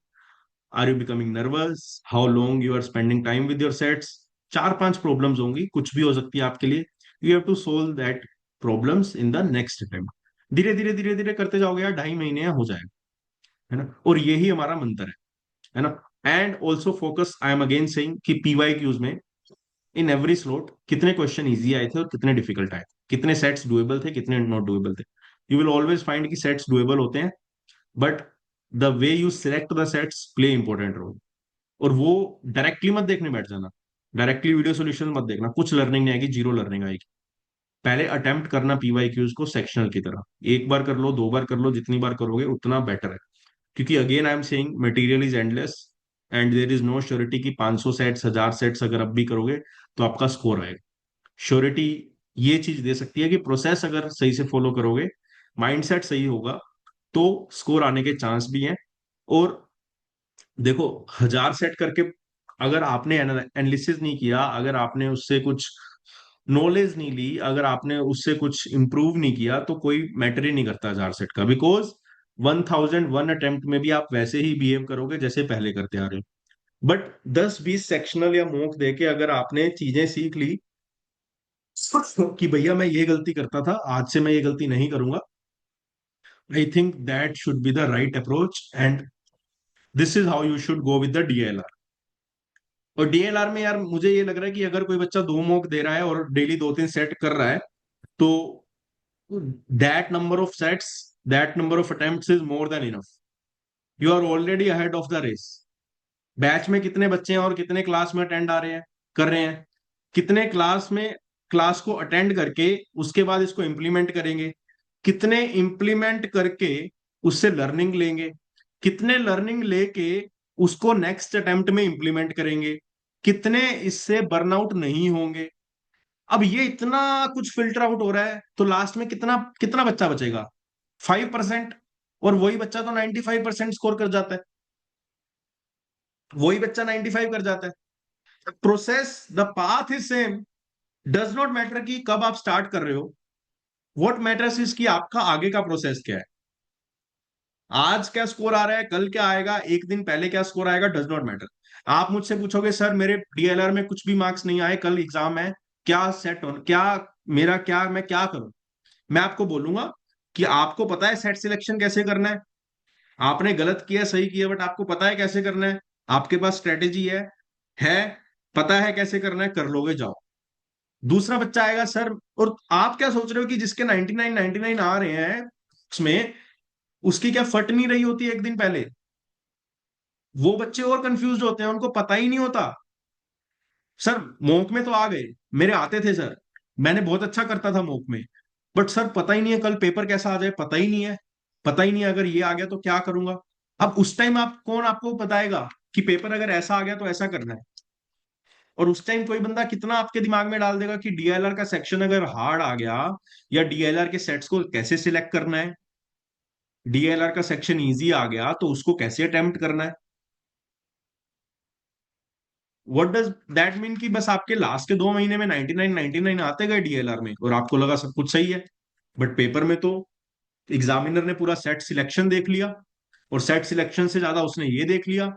S1: are you becoming nervous, how long you are spending time with your sets. 4-5 problems होंगी, कुछ भी हो सकती है आपके लिए, you have to solve that problems in the next attempt. धीरे धीरे धीरे धीरे करते जाओगे यार, 2.5 महीने हो जाएगा, है ना। और यही हमारा मंत्र है ना। And also focus, I am again saying कि पीवाईक्यूज में इन एवरी स्लॉट कितने क्वेश्चन इजी आए थे और कितने डिफिकल्ट आए थे, कितने सेट्स डुएबल थे कितने नॉट डुएबल थे। यू विल ऑलवेज फाइंड कि सेट्स डुएबल होते हैं, but the way you select the sets play important role. और वो डायरेक्टली मत देखने बैठ जाना, डायरेक्टली वीडियो सोल्यूशन मत देखना, कुछ लर्निंग नहीं आएगी, जीरो लर्निंग आएगी। पहले अटेम्प्ट करना पीवाईक्यूज को सेक्शनल की तरह, एक बार कर लो, 2 बार कर लो, जितनी बार करोगे उतना बेटर है। क्योंकि again I am saying material is endless, and there is no surety कि 500 सेट्स 1000 सेट्स अगर अब भी करोगे तो आपका स्कोर आएगा। श्योरिटी ये चीज दे सकती है कि प्रोसेस अगर सही से फॉलो करोगे, माइंडसेट सही होगा, तो स्कोर आने के चांस भी हैं। और देखो, 1000 सेट करके अगर आपने एनालिसिस नहीं किया, अगर आपने उससे कुछ नॉलेज नहीं ली, अगर आपने उससे कुछ इंप्रूव नहीं किया, तो कोई मैटर ही नहीं करता 1000 सेट का, बिकॉज 1001 अटेम्प्ट में भी आप वैसे ही बिहेव करोगे जैसे पहले करते आ रहे हो। बट 10-20 सेक्शनल या मॉक देके अगर आपने चीजें सीख ली कि भैया मैं ये गलती करता था, आज से मैं ये गलती नहीं करूंगा, I think that should be the right approach, and this is how you should go with the DLR. और डीएलआर में यार मुझे ये लग रहा है कि अगर कोई बच्चा 2 मॉक दे रहा है और डेली 2-3 सेट कर रहा है, तो that number of sets, that number of attempts is more than enough. You are already ahead of the race. Batch में कितने बच्चे हैं और कितने क्लास में अटेंड आ रहे हैं, कर रहे हैं, कितने क्लास में क्लास को अटेंड करके उसके बाद इसको इम्प्लीमेंट करेंगे, कितने इम्प्लीमेंट करके उससे लर्निंग लेंगे, कितने लर्निंग लेके उसको नेक्स्ट अटेम्प्ट में इम्प्लीमेंट करेंगे, कितने इससे बर्नआउट नहीं होंगे। अब ये इतना कुछ फिल्टर आउट हो रहा है, तो लास्ट में कितना कितना बच्चा बचेगा? 5%। और वही बच्चा तो 95% स्कोर कर जाता है, वही बच्चा 95 कर जाता है। Process, the path is same. Does not matter कि कब आप स्टार्ट कर रहे हो, व्हाट मैटर्स इज कि आपका आगे का प्रोसेस क्या है। आज क्या स्कोर आ रहा है, कल क्या आएगा, एक दिन पहले क्या स्कोर आएगा, डज नॉट मैटर। आप मुझसे पूछोगे सर मेरे डीएलआर में कुछ भी मार्क्स नहीं आए, कल एग्जाम है, क्या सेट हो, क्या मेरा, क्या मैं क्या करूं? मैं आपको बोलूंगा कि आपको पता है सेट सिलेक्शन कैसे करना है, आपने गलत किया सही किया बट आपको पता है कैसे करना है, आपके पास स्ट्रेटेजी है, पता है कैसे करना है, कर लोगे, जाओ। दूसरा बच्चा आएगा सर, और आप क्या सोच रहे हो कि जिसके 99 आ रहे हैं उसमें, उसकी क्या फट नहीं रही होती एक दिन पहले? वो बच्चे और कंफ्यूज होते हैं, उनको पता ही नहीं होता। सर मॉक में तो आ गए, मेरे आते थे सर, मैंने बहुत अच्छा करता था मॉक में, बट सर पता ही नहीं है कल पेपर कैसा आ जाए, पता ही नहीं है, पता ही नहीं है अगर ये आ गया तो क्या करूंगा। अब उस टाइम आप कौन आपको बताएगा कि पेपर अगर ऐसा आ गया तो ऐसा करना है? और उस टाइम कोई बंदा कितना आपके दिमाग में डाल देगा कि डीएलआर का सेक्शन अगर हार्ड आ गया, या डीएलआर के सेट्स को कैसे सिलेक्ट करना है, डीएलआर का सेक्शन इजी आ गया तो उसको कैसे अटेम्प्ट करना है। व्हाट डज दैट मीन कि बस आपके लास्ट के 2 महीने में 99 आते गए डीएलआर में और आपको लगा सब कुछ सही है। बट पेपर में तो एग्जामिनर ने पूरा सेट सिलेक्शन देख लिया, और सेट सिलेक्शन से ज्यादा उसने ये देख लिया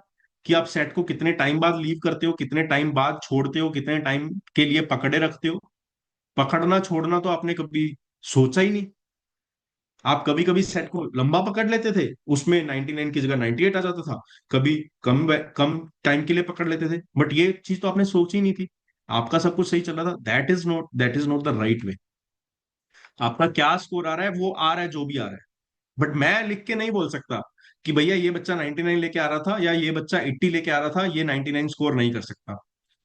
S1: कि आप सेट को कितने टाइम बाद लीव करते हो, कितने टाइम बाद छोड़ते हो, कितने टाइम के लिए पकड़े रखते हो। पकड़ना छोड़ना तो आपने कभी सोचा ही नहीं। आप कभी कभी सेट को लंबा पकड़ लेते थे, उसमें 99 की जगह 98 आ जाता था, कभी कम कम टाइम के लिए पकड़ लेते थे, बट ये चीज तो आपने सोची ही नहीं थी। आपका सब कुछ सही चल रहा था, that is not the right way. आपका क्या स्कोर आ रहा है वो आ रहा है, जो भी आ रहा है, बट मैं लिख के नहीं बोल सकता कि भैया ये बच्चा 99 लेके आ रहा था या ये बच्चा 80 लेके आ रहा था, ये 99 स्कोर नहीं कर सकता।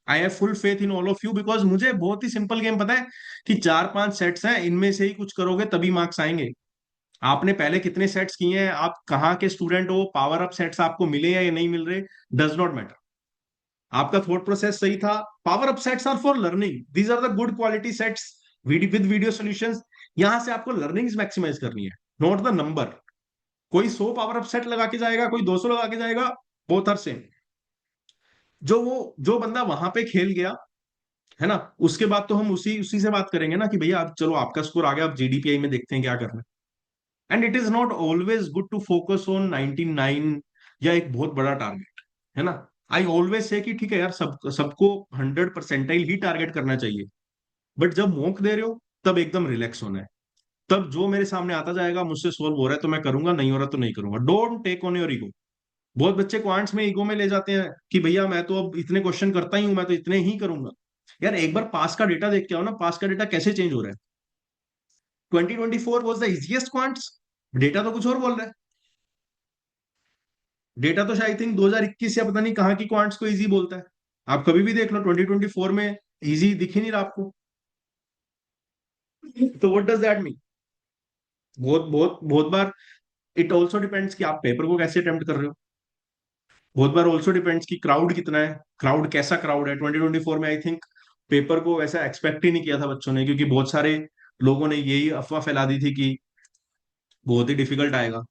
S1: I have full faith in all of you, because मुझे बहुत ही सिंपल गेम पता है कि 4-5 सेट्स हैं, इनमें से ही कुछ करोगे तभी मार्क्स आएंगे। आपने पहले कितने सेट्स किए हैं, आप कहाँ के स्टूडेंट हो, पावर अप सेट्स आपको मिले या ये नहीं मिल रहे, डज नॉट मैटर। आपका थॉट प्रोसेस सही था। Power up sets are for learning, these are the good quality sets with video solutions. यहां से आपको लर्निंग्स मैक्सिमाइज करनी है, नॉट द नंबर। कोई 100 पावर अप सेट लगा के जाएगा, कोई 200 लगा के जाएगा, बोथ आर सेम। जो बंदा वहां पे खेल गया है ना, उसके बाद तो हम उसी उसी से बात करेंगे ना कि भैया आप चलो आपका स्कोर आ गया, अब जीडीपीआई में देखते हैं क्या करना है। And it is not always good to focus on 99 या एक बहुत बड़ा टारगेट, है ना। आई ऑलवेज से कि ठीक है यार, सबको 100 परसेंटाइल ही टारगेट करना चाहिए, बट जब मॉक दे रहे हो तब एकदम रिलैक्स होना है। तब जो मेरे सामने आता जाएगा, मुझसे सोल्व हो रहा है तो मैं करूंगा, नहीं हो रहा तो नहीं करूंगा। Don't take on your ego. बहुत बच्चे क्वांट्स में ईगो में ले जाते हैं कि भैया मैं तो अब इतने क्वेश्चन करता ही हूं, मैं तो इतने ही करूंगा। यार एक बार पास का डेटा देख के आओ ना, पास का डेटा कैसे चेंज हो रहा है। 2024 was the easiest quants, data तो कुछ और बोल रहा है। डेटा तो शायद थिंक 2021 या पता नहीं कहाँ की क्वांट्स को इजी बोलता है। आप कभी भी देख लो 2024 में इजी दिख ही नहीं रहा आपको। तो व्हाट डज दैट मीन? बहुत बहुत बहुत बार इट ऑल्सो डिपेंड्स कि आप पेपर को कैसे अटेम्प्ट कर रहे हो। बहुत बार ऑल्सो डिपेंड्स कि क्राउड कितना है, क्राउड कैसा क्राउड है। 2024 में आई थिंक पेपर को वैसा एक्सपेक्ट ही नहीं किया था बच्चों ने, क्योंकि बहुत सारे लोगों ने यही अफवाह फैला दी थी कि बहुत ही डिफिकल्ट आएगा,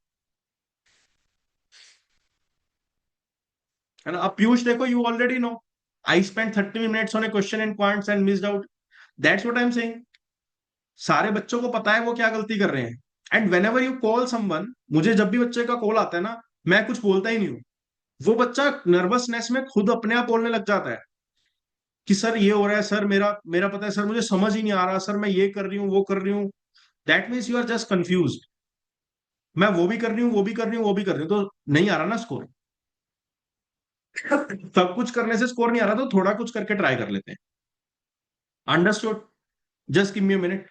S1: है ना। अब पीयूष देखो, you already know I spend 30 minutes on A question in quants and missed out. That's what I am saying. सारे बच्चों को पता है वो क्या गलती कर रहे हैं, and when ever you call someone, मुझे जब भी बच्चे का कॉल आता है ना, मैं कुछ बोलता ही नहीं हूँ। वो बच्चा नर्वसनेस में खुद अपने आप बोलने लग जाता है कि सर ये हो रहा है, सर मेरा मेरा पता है, सर मुझे समझ ही नहीं आ रहा, सर मैं ये कर रही हूँ वो कर रही हूँ। That means you are just confuse. मैं वो भी कर रही हूँ, वो भी कर रही हूँ, वो भी कर रही हूँ, तो नहीं आ रहा ना स्कोर। सब कुछ करने से स्कोर नहीं आ रहा, तो थोड़ा कुछ करके ट्राई कर लेते हैं। Understood? Just give me a minute.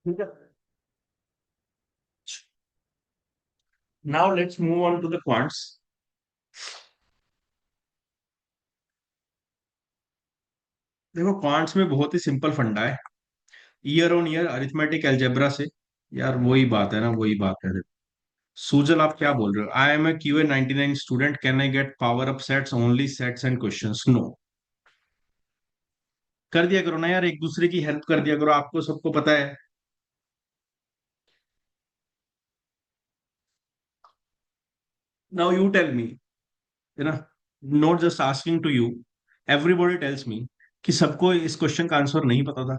S1: ठीक है, now let's move on to the quants. देखो क्वांट्स में बहुत ही सिंपल फंडा है, year on year arithmetic algebra से। यार वही बात है ना, वही बात है। सूजल आप क्या बोल रहे हो? I am a Q A 99 student, can I get power up sets, only sets and questions? No. कर दिया करो ना यार, एक दूसरे की हेल्प कर दिया करो, आपको सबको पता है। नाउ यू टेल मी, है ना, not just asking to you, everybody tells me कि सबको इस क्वेश्चन का आंसर नहीं पता था।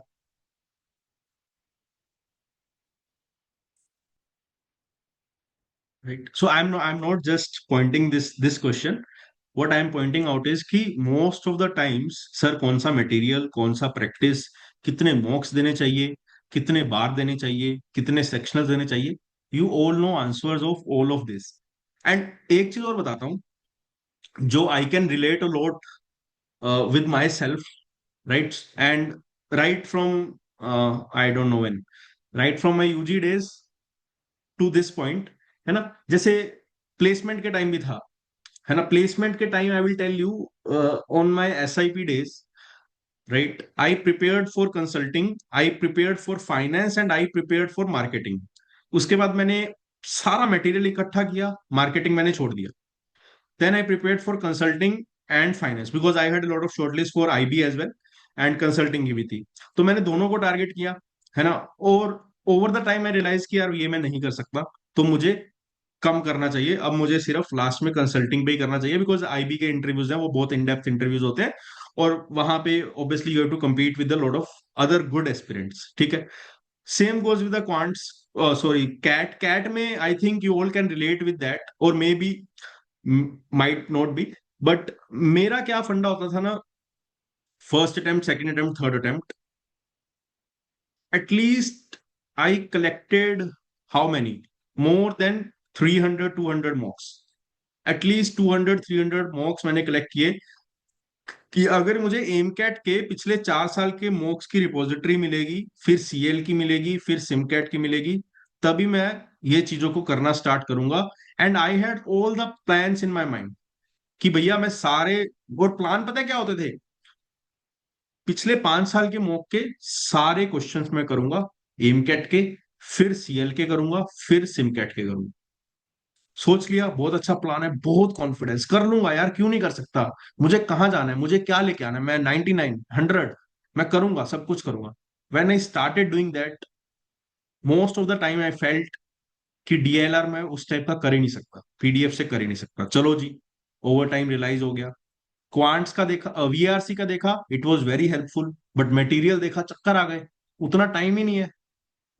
S1: Right, so I am not just pointing this question, what I am pointing out is कि most of the times sir कौन सा मटेरियल, कौन सा प्रैक्टिस, कितने मॉक्स देने चाहिए, कितने बार देने चाहिए, कितने सेक्शनल देने चाहिए, you all know answers of all of this. And एक चीज और बताता हूँ, जो I can relate a lot with myself, right, and right from I don't know when, right from my UG days to this point, है ना। जैसे placement के टाइम भी था, है ना, प्लेसमेंट के time I will tell you, on my S I P days, right, I prepared for consulting, I prepared for finance and I prepared for marketing. उसके बाद मैंने सारा मटेरियल इकट्ठा किया, मार्केटिंग मैंने छोड़ दिया। Then I prepared for consulting and finance, because I had lot of shortlist for IB as well, and consulting की भी थी। तो मैंने दोनों को टारगेट किया, है ना। और ओवर द टाइम मैं रियलाइज किया यार ये मैं नहीं कर सकता, तो मुझे कम करना चाहिए, अब मुझे सिर्फ लास्ट में कंसल्टिंग पे ही करना चाहिए, बिकॉज आईबी के इंटरव्यूज हैं वो बहुत इन डेप्थ इंटरव्यूज होते हैं, और वहां पे obviously you have to compete with the lot of other good aspirants, ठीक है। Same goes with the quants, sorry CAT, CAT में I think you all can relate with that, और may be might not be, but मेरा क्या फंडा होता था ना, first attempt, second attempt, third attempt, at least I collected how many, more than 300 200 mocks, at least 200 300 mocks मैंने collect किए, कि अगर मुझे एम कैट के पिछले 4 साल के मॉक्स की रिपोजिटरी मिलेगी, फिर सीएल की मिलेगी, फिर सिमकैट की मिलेगी, तभी मैं ये चीजों को करना स्टार्ट करूंगा। And I had all the plans in my mind कि भैया मैं सारे, और प्लान पता है क्या होते थे, पिछले 5 साल के मॉक के सारे क्वेश्चंस मैं करूंगा एम कैट के, फिर सीएल के करूंगा, फिर सिमकैट के करूंगा। सोच लिया, बहुत अच्छा प्लान है, बहुत कॉन्फिडेंस, कर लूंगा यार, क्यों नहीं कर सकता। मुझे कहाँ जाना है, मुझे क्या लेके आना है, मैं 99 100 मैं करूंगा, सब कुछ करूंगा। When I started doing that, most of the time I felt कि डीएलआर में उस टाइप का कर ही नहीं सकता, पीडीएफ से कर ही नहीं सकता। चलो जी, ओवर टाइम रियलाइज हो गया। क्वांट्स का देखा, वीआरसी का देखा, it was very helpful, but material देखा, चक्कर आ गए, उतना टाइम ही नहीं है,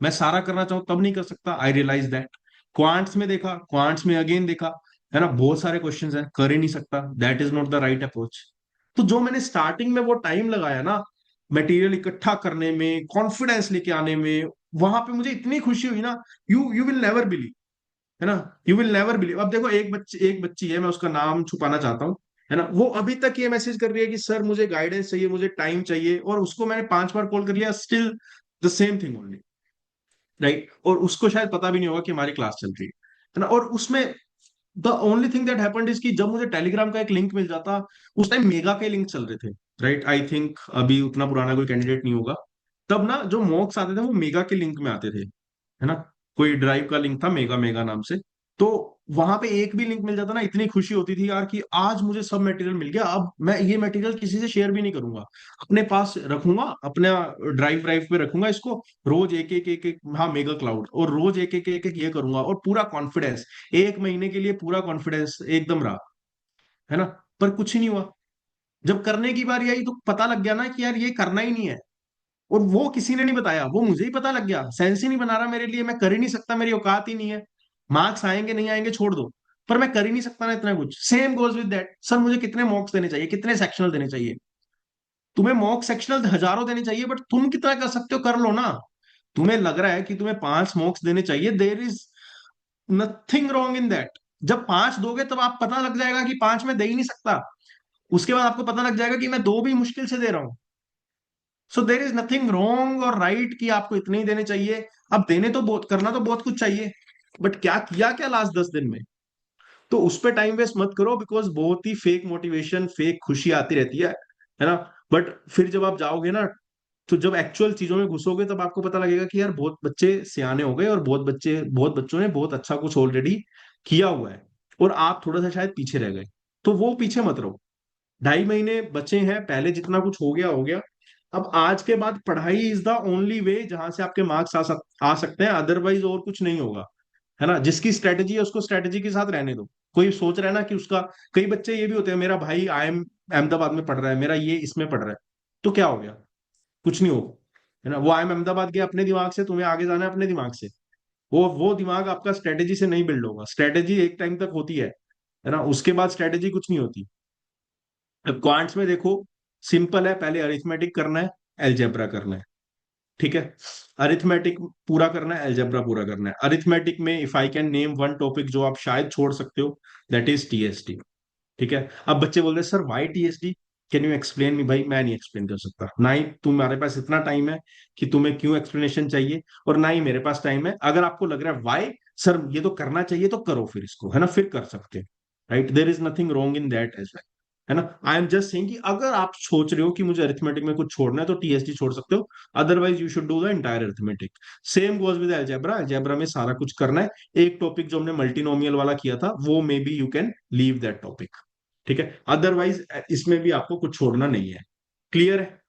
S1: मैं सारा करना चाहूँ तब नहीं कर सकता, आई रियलाइज दैट। क्वांट्स में देखा, क्वांट्स में अगेन देखा, है ना, बहुत सारे क्वेश्चंस हैं, कर ही नहीं सकता, that is not the right approach. तो जो मैंने स्टार्टिंग में वो टाइम लगाया ना, मटेरियल इकट्ठा करने में, कॉन्फिडेंस लेके आने में, वहां पे मुझे इतनी खुशी हुई ना, यू विल नेवर बिलीव, है ना, यू विल नेवर बिलीव। अब देखो एक बच्ची है, मैं उसका नाम छुपाना चाहता हूँ, है ना, वो अभी तक ये मैसेज कर रही है कि सर मुझे गाइडेंस चाहिए, मुझे टाइम चाहिए, और उसको मैंने 5 बार कॉल कर लिया, still the same thing only, right. और उसको शायद पता भी नहीं होगा कि हमारी क्लास चल रही है ना। और उसमें the only thing that happened is कि जब मुझे टेलीग्राम का एक लिंक मिल जाता, उस टाइम मेगा के लिंक चल रहे थे, राइट। आई थिंक अभी उतना पुराना कोई कैंडिडेट नहीं होगा, तब ना जो मॉक्स आते थे वो मेगा के लिंक में आते थे, है ना। कोई ड्राइव का लिंक था, मेगा मेगा नाम से। तो वहां पे एक भी लिंक मिल जाता ना, इतनी खुशी होती थी यार कि आज मुझे सब मटेरियल मिल गया, अब मैं ये मटेरियल किसी से शेयर भी नहीं करूंगा, अपने पास रखूंगा, अपना ड्राइव ड्राइव पे रखूंगा इसको, रोज एक एक एक एक, हाँ मेगा क्लाउड, और रोज एक एक एक एक ये करूंगा, और पूरा कॉन्फिडेंस, 1 महीने के लिए पूरा कॉन्फिडेंस एकदम रहा, है ना। पर कुछ ही नहीं हुआ। जब करने की बारी आई तो पता लग गया ना कि यार ये करना ही नहीं है। और वो किसी ने नहीं बताया, वो मुझे ही पता लग गया, सेंस ही नहीं बना रहा मेरे लिए, मैं कर ही नहीं सकता, मेरी औकात ही नहीं है। मार्क्स आएंगे नहीं आएंगे छोड़ दो, पर मैं कर ही नहीं सकता ना इतना कुछ। Same goes with that, sir मुझे कितने मॉक्स देने चाहिए, कितने सेक्शनल देने चाहिए। तुम्हें मॉक सेक्शनल हजारों देने चाहिए, बट तुम कितना कर सकते हो कर लो ना। तुम्हें लग रहा है कि तुम्हें 5 मॉक्स देने चाहिए, देर is nothing wrong in that. जब 5 दोगे तब आप पता लग जाएगा कि 5 में दे ही नहीं सकता, उसके बाद आपको पता लग जाएगा कि मैं 2 भी मुश्किल से दे रहा हूं। सो देर इज नथिंग रॉन्ग और राइट कि आपको इतने ही देने चाहिए। अब देने तो बहुत, करना तो बहुत कुछ चाहिए, बट क्या किया क्या लास्ट 10 दिन में, तो उस पर टाइम वेस्ट मत करो, बिकॉज बहुत ही फेक मोटिवेशन, फेक खुशी आती रहती है ना। बट फिर जब आप जाओगे ना, तो जब एक्चुअल चीजों में घुसोगे तब आपको पता लगेगा कि यार बहुत बच्चे सियाने हो गए, और बहुत बच्चों ने बहुत अच्छा कुछ ऑलरेडी किया हुआ है, और आप थोड़ा सा शायद पीछे रह गए। तो वो पीछे मत रहो। 2.5 महीने बचे हैं, पहले जितना कुछ हो गया हो गया। अब आज के बाद पढ़ाई इज द ओनली वे जहां से आपके मार्क्स आ सकते हैं, अदरवाइज और कुछ नहीं होगा, है ना। जिसकी स्ट्रेटेजी है उसको स्ट्रेटेजी के साथ रहने दो। कोई सोच रहा है ना कि उसका, कई बच्चे ये भी होते हैं, मेरा भाई IIM अहमदाबाद में पढ़ रहा है, मेरा ये इसमें पढ़ रहा है, तो क्या हो गया, कुछ नहीं होगा, है ना। वो IIM अहमदाबाद गया अपने दिमाग से, तुम्हें आगे जाना है अपने दिमाग से। वो दिमाग आपका स्ट्रेटेजी से नहीं बिल्ड होगा, स्ट्रेटेजी एक टाइम तक होती है ना, उसके बाद स्ट्रेटेजी कुछ नहीं होती। अब क्वांट्स में देखो, सिंपल है, पहले अरिथमेटिक करना है, एलजेब्रा करना है, ठीक है। अरिथमेटिक पूरा करना है, एलजेब्रा पूरा करना है। अरिथमेटिक में if I can name one topic जो आप शायद छोड़ सकते हो, दैट इज TST, ठीक है। अब बच्चे बोल रहे हैं sir why TST, can you explain me, भाई मैं नहीं एक्सप्लेन कर सकता, ना ही तुम्हारे पास इतना टाइम है कि तुम्हें क्यों एक्सप्लेनेशन चाहिए, और ना ही मेरे पास टाइम है। अगर आपको लग रहा है वाई सर ये तो करना चाहिए, तो करो फिर इसको, है ना, फिर कर सकते हैं, right. There is nothing wrong in that as well, है ना। आई एम जस्ट सेइंग कि अगर आप सोच रहे हो कि मुझे अरिथमेटिक में कुछ छोड़ना है तो TST छोड़ सकते हो, otherwise you should do the entire arithmetic. Same goes with algebra, algebra में सारा कुछ करना है। एक टॉपिक जो हमने मल्टीनोमियल वाला किया था, वो may be you can leave that topic, ठीक है। अदरवाइज इसमें भी आपको कुछ छोड़ना नहीं है। क्लियर है,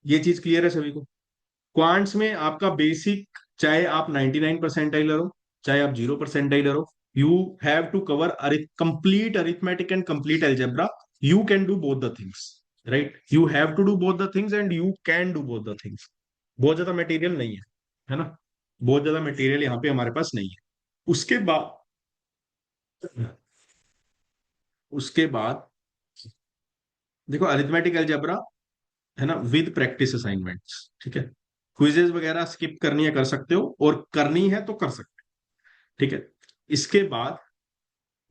S1: ये चीज क्लियर है सभी को। क्वांट्स में आपका बेसिक, चाहे आप 99 परसेंटाइलर हो, चाहे आप 0 परसेंटाइलर हो, you have to cover complete arithmetic and complete algebra. You can do both the things, right. You have to do both the things and you can do both the things. बहुत ज्यादा material नहीं है ना, बहुत ज्यादा material यहाँ पे हमारे पास नहीं है। उसके बाद, उसके बाद देखो अरिथमेटिक एल्जेब्रा, है ना, विद प्रैक्टिस असाइनमेंट्स, ठीक है। क्विजेज वगैरह स्किप करनी है कर सकते हो, और करनी है तो कर सकते हो, ठीक है। इसके बाद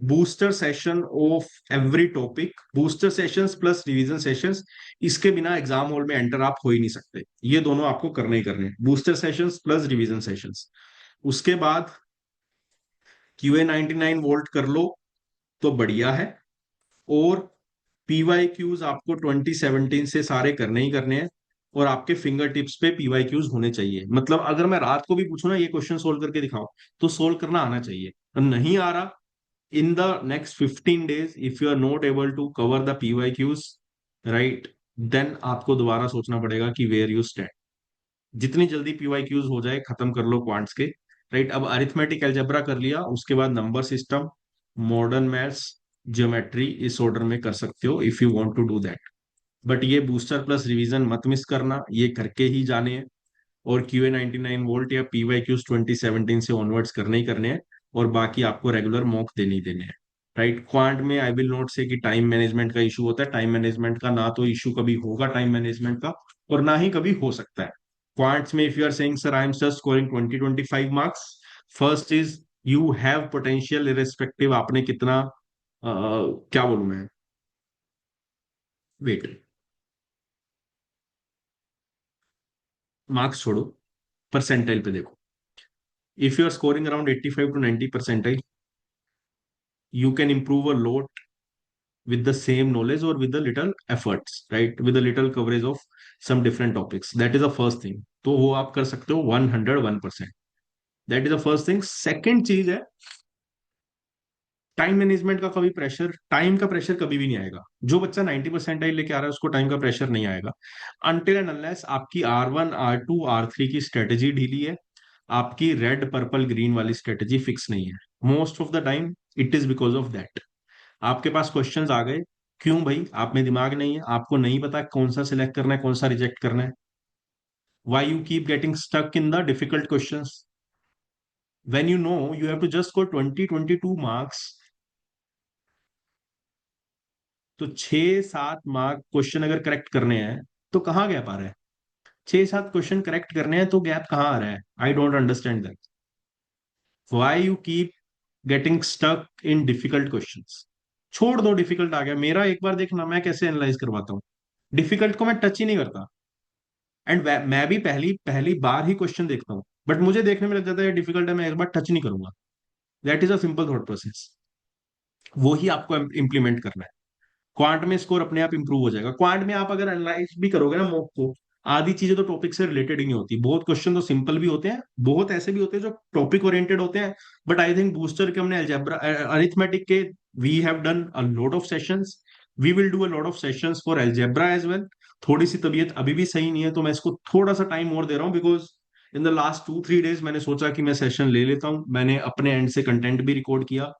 S1: booster session of every topic, booster sessions plus revision sessions, इसके बिना एग्जाम हॉल में एंटर आप हो ही नहीं सकते। ये दोनों आपको करने ही करने हैं, booster sessions plus revision sessions. उसके बाद QA 99 वोल्ट कर लो तो बढ़िया है। और PYQs आपको 2017 से सारे करने ही करने हैं, और आपके फिंगर टिप्स पे PYQs होने चाहिए। मतलब अगर मैं रात को भी पूछूं ना ये क्वेश्चन सोल्व करके दिखाओ, तो सोल्व करना आना चाहिए। और नहीं आ रहा, in the next 15 days if you are not able to cover the PYQs, right, then आपको दोबारा सोचना पड़ेगा कि वेयर यू स्टैंड। जितनी जल्दी PYQs हो जाए खत्म कर लो क्वांट्स के, राइट। अब अरिथमेटिक अलजेब्रा कर लिया, उसके बाद number system, modern maths, geometry, इस ऑर्डर में कर सकते हो if you want to do that. But ये बूस्टर प्लस रिवीजन मत मिस करना, ये करके ही जाने हैं। और QA 99 वोल्ट या PYQs 2017 से ऑनवर्ड्स करने ही करने हैं, और बाकी आपको रेगुलर मॉक देने ही देने हैं, राइट। क्वांट में आई विल नॉट से कि टाइम मैनेजमेंट का इशू होता है, टाइम मैनेजमेंट का ना तो इशू कभी होगा टाइम मैनेजमेंट का, और ना ही कभी हो सकता है। क्वांट्स में if you are saying sir I am just scoring 20-25 marks, first is you have potential irrespective आपने कितना क्या बोलूं मैं, वेट, मार्क्स छोड़ो, परसेंटाइल पे देखो। If you are scoring around 85 to 90 percentile, you can improve a lot with the same knowledge or with the little efforts, right, with a little coverage of some different topics. That is the first thing. तो वो आप कर सकते हो 101%। That is the first thing. Second चीज है, time management का कभी प्रेशर, टाइम का प्रेशर कभी भी नहीं आएगा। जो बच्चा 90% लेके आ रहा है उसको टाइम का प्रेशर नहीं आएगा, अनटिल एंड अनलेस आपकी R1 R2 R3 की स्ट्रेटेजी ढीली है, आपकी रेड पर्पल ग्रीन वाली स्ट्रेटेजी फिक्स नहीं है। Most of the time it is because of that. आपके पास क्वेश्चंस आ गए, क्यों भाई? आप में दिमाग नहीं है, आपको नहीं पता कौन सा सिलेक्ट करना है, कौन सा रिजेक्ट करना है। Why you keep getting stuck in the difficult questions when you know you have to just score 20-22 marks. तो 6-7 मार्क क्वेश्चन अगर करेक्ट करने हैं तो कहाँ गैप आ रहा है? 6-7 क्वेश्चन करेक्ट करने हैं तो गैप कहाँ आ रहा है? I don't understand that. Why you keep getting stuck in difficult questions? छोड़ दो, डिफिकल्ट आ गया, मेरा एक बार देखना मैं कैसे एनालाइज करवाता हूँ। डिफिकल्ट को मैं टच ही नहीं करता, एंड मैं भी पहली पहली बार ही क्वेश्चन देखता हूँ, बट मुझे देखने में लग जाता है डिफिकल्ट है, मैं एक बार टच नहीं करूंगा। That is a simple thought process. वो ही आपको इम्प्लीमेंट करना है। क्वांट में स्कोर अपने आप इंप्रूव हो जाएगा। क्वांट में आप अगर एनालाइज भी करोगे ना मॉक को, आधी चीजें तो टॉपिक से रिलेटेड ही नहीं होती। बहुत क्वेश्चन तो सिंपल भी होते हैं, बहुत ऐसे भी होते हैं जो टॉपिक ओरिएंटेड होते हैं। बट आई थिंक बूस्टर के हमने अलजेब्रा अरिथमेटिक के we have done a lot of sessions, we will do a lot of sessions for algebra as well. थोड़ी सी तबीयत अभी भी सही नहीं है तो मैं इसको थोड़ा सा टाइम और दे रहा हूँ, because in the last 2-3 days मैंने सोचा कि मैं सेशन ले लेता हूँ, मैंने अपने एंड से कंटेंट भी रिकॉर्ड किया,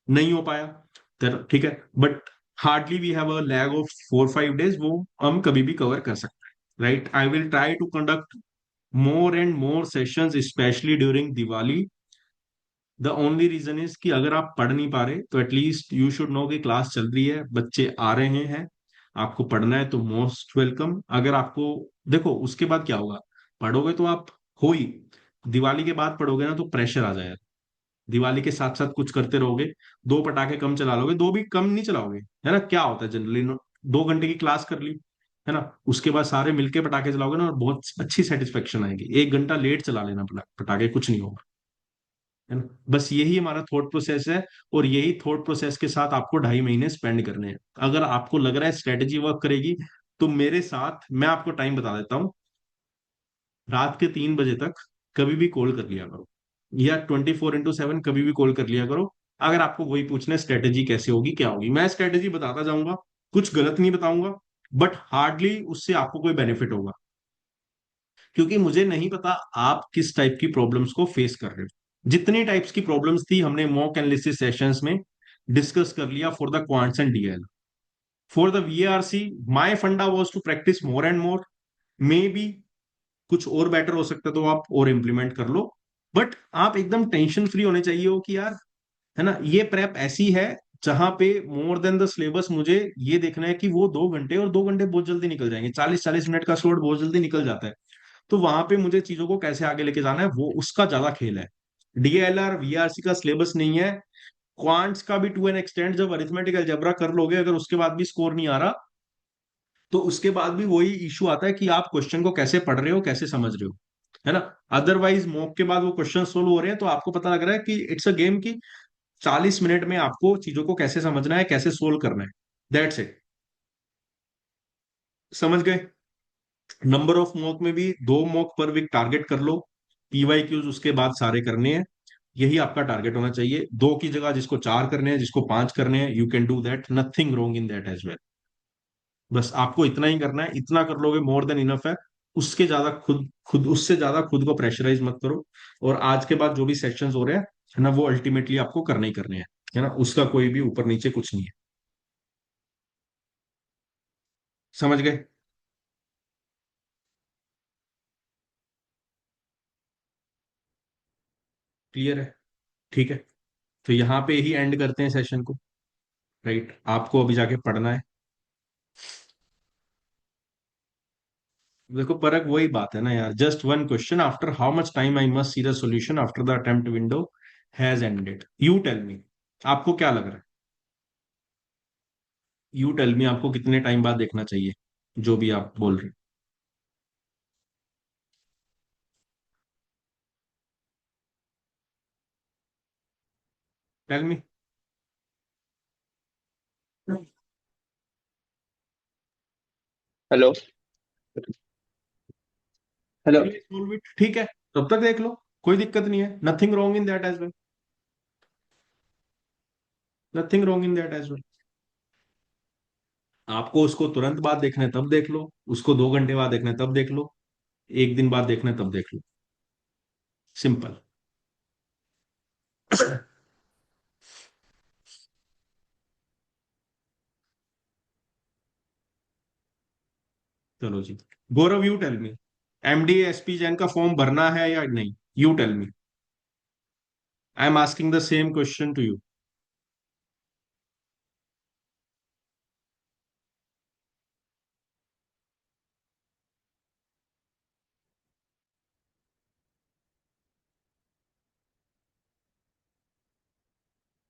S1: नहीं हो पाया। ठीक है, but hardly we have a lag of 4-5 days, वो हम कभी भी कवर कर सकते हैं, right. I will try to conduct more and more sessions specially during Diwali. The only reason is कि अगर आप पढ़ नहीं पा रहे तो एटलीस्ट यू शुड नो कि क्लास चल रही है, बच्चे आ रहे हैं, आपको पढ़ना है तो मोस्ट वेलकम। अगर आपको, देखो उसके बाद क्या होगा, पढ़ोगे तो आप हो ही, दिवाली के बाद पढ़ोगे ना तो प्रेशर आ जाएगा। दिवाली के साथ साथ कुछ करते रहोगे, दो पटाखे कम चला लोगे, दो भी कम नहीं चलाओगे, है ना। क्या होता है जनरली, 2 घंटे की क्लास कर ली, है ना, उसके बाद सारे मिलके पटाखे चलाओगे ना और बहुत अच्छी सेटिस्फेक्शन आएगी। 1 घंटा लेट चला लेना पटाखे, कुछ नहीं होगा, है ना। बस यही हमारा थॉट प्रोसेस है, और यही थॉट प्रोसेस के साथ आपको 2.5 महीने स्पेंड करने हैं। अगर आपको लग रहा है स्ट्रेटेजी वर्क करेगी तो मेरे साथ, मैं आपको टाइम बता देता हूँ, रात के 3 बजे तक कभी भी कॉल कर लिया करो, या 24/7 कभी भी कॉल कर लिया करो। अगर आपको वही पूछना है स्ट्रेटेजी कैसे होगी क्या होगी, मैं स्ट्रेटेजी बताता जाऊंगा, कुछ गलत नहीं बताऊंगा, बट हार्डली उससे आपको कोई बेनिफिट होगा, क्योंकि मुझे नहीं पता आप किस टाइप की प्रॉब्लम्स को फेस कर रहे हो। जितनी टाइप्स की प्रॉब्लम्स थी हमने मॉक एनालिसिस सेशंस में डिस्कस कर लिया for the quants and DL. For the VRC my फंडा was to practice more and more. May be कुछ और बेटर हो सकता है तो आप और इम्प्लीमेंट कर लो, बट आप एकदम टेंशन फ्री होने चाहिए हो कि यार, है ना, ये प्रेप ऐसी है जहां पे मोर देन द सिलेबस मुझे ये देखना है कि वो 2 घंटे, और 2 घंटे बहुत जल्दी निकल जाएंगे, 40-40 मिनट का स्लॉट बहुत जल्दी निकल जाता है। तो वहां पे मुझे चीजों को कैसे आगे लेके जाना है वो उसका ज्यादा खेल है। डीएलआर वीआरसी का सिलेबस नहीं है। क्वांट्स का भी टू एन एक्सटेंड, जब अरिथमेटिक अलजेब्रा कर लोगे अगर उसके बाद भी स्कोर नहीं आ रहा, तो उसके बाद भी वही इश्यू आता है कि आप क्वेश्चन को कैसे पढ़ रहे हो, कैसे समझ रहे हो, है ना। अदरवाइज मॉक के बाद वो क्वेश्चन सोल्व हो रहे हैं तो आपको पता लग रहा है कि इट्स अ गेम की 40 मिनट में आपको चीजों को कैसे समझना है, कैसे सोल्व करना है। That's it. समझ गए? नंबर ऑफ मॉक में भी 2 मॉक पर वीक टारगेट कर लो। पीवाई क्यूज उसके बाद सारे करने हैं, यही आपका टारगेट होना चाहिए। 2 की जगह जिसको 4 करने हैं, जिसको 5 करने हैं, you can do that, nothing wrong in that as well. बस आपको इतना ही करना है, इतना कर लोगे मोर देन इनफ है। उसके ज्यादा खुद खुद उससे ज्यादा खुद को प्रेशराइज मत करो। और आज के बाद जो भी सेक्शंस हो रहे हैं, है ना, वो अल्टीमेटली आपको करने ही करने हैं, है ना, उसका कोई भी ऊपर नीचे कुछ नहीं है। समझ गए? क्लियर है? ठीक है, तो यहाँ पे ही एंड करते हैं सेशन को, राइट। आपको अभी जाके पढ़ना है। देखो परक, वही बात है ना यार, just one question, after how much time I must see the solution after the attempt window has ended, you tell me, आपको क्या लग रहा है? यू टेल मी, आपको कितने टाइम बाद देखना चाहिए, जो भी आप बोल रहे टेल मी।
S2: हेलो। हेलो।
S1: चलिए ठीक है, तब तक देख लो, कोई दिक्कत नहीं है, nothing wrong in that as well, nothing wrong in that as well. आपको उसको तुरंत बाद देखना है तब देख लो, उसको 2 घंटे बाद देखना है तब देख लो, एक दिन बाद देखना है तब देख लो, सिंपल। चलो जी, Gaurav you tell me, MD SP Jain का फॉर्म भरना है या नहीं, you tell me, I am asking the same question to you.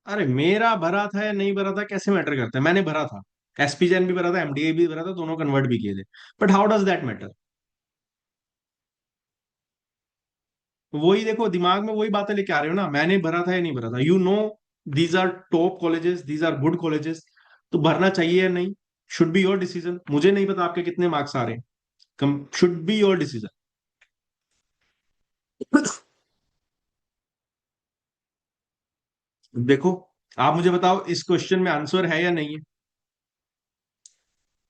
S1: अरे मेरा भरा था या नहीं भरा था कैसे मैटर करता है, मैंने भरा था, एसपी जैन भी भरा था, एमडीए भी भरा था, दोनों कन्वर्ट भी किए थे, but how does that matter. वही देखो, दिमाग में वही बातें लेके आ रहे हो ना, मैंने भरा था या नहीं भरा था, you know, these are top colleges, these are good colleges, तो भरना चाहिए या नहीं, शुड बी योर डिसीजन, मुझे नहीं पता आपके कितने मार्क्स आ रहे हैं, कम शुड बी योर डिसीजन। देखो, आप मुझे बताओ इस क्वेश्चन में आंसर है या नहीं है।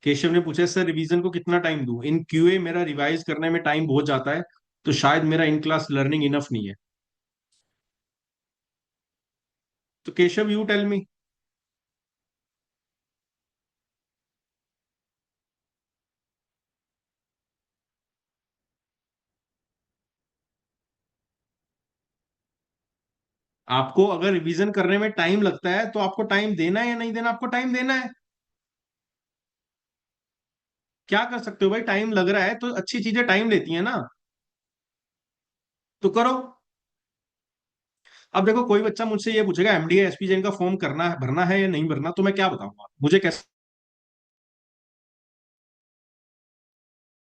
S1: केशव ने पूछा सर रिवीजन को कितना टाइम दूं, इन क्यूए मेरा रिवाइज करने में टाइम बहुत जाता है, तो शायद मेरा इन क्लास लर्निंग इनफ नहीं है। तो केशव यू टेल मी। आपको अगर रिवीजन करने में टाइम लगता है तो आपको टाइम देना है या नहीं देना, आपको टाइम देना है। क्या कर सकते हो भाई, टाइम लग रहा है तो अच्छी चीजें टाइम लेती है ना, तो करो। अब देखो, कोई बच्चा मुझसे ये पूछेगा एमडीए एसपीजेन का फॉर्म करना है, भरना है या नहीं भरना, तो मैं क्या बताऊंगा, मुझे कैसे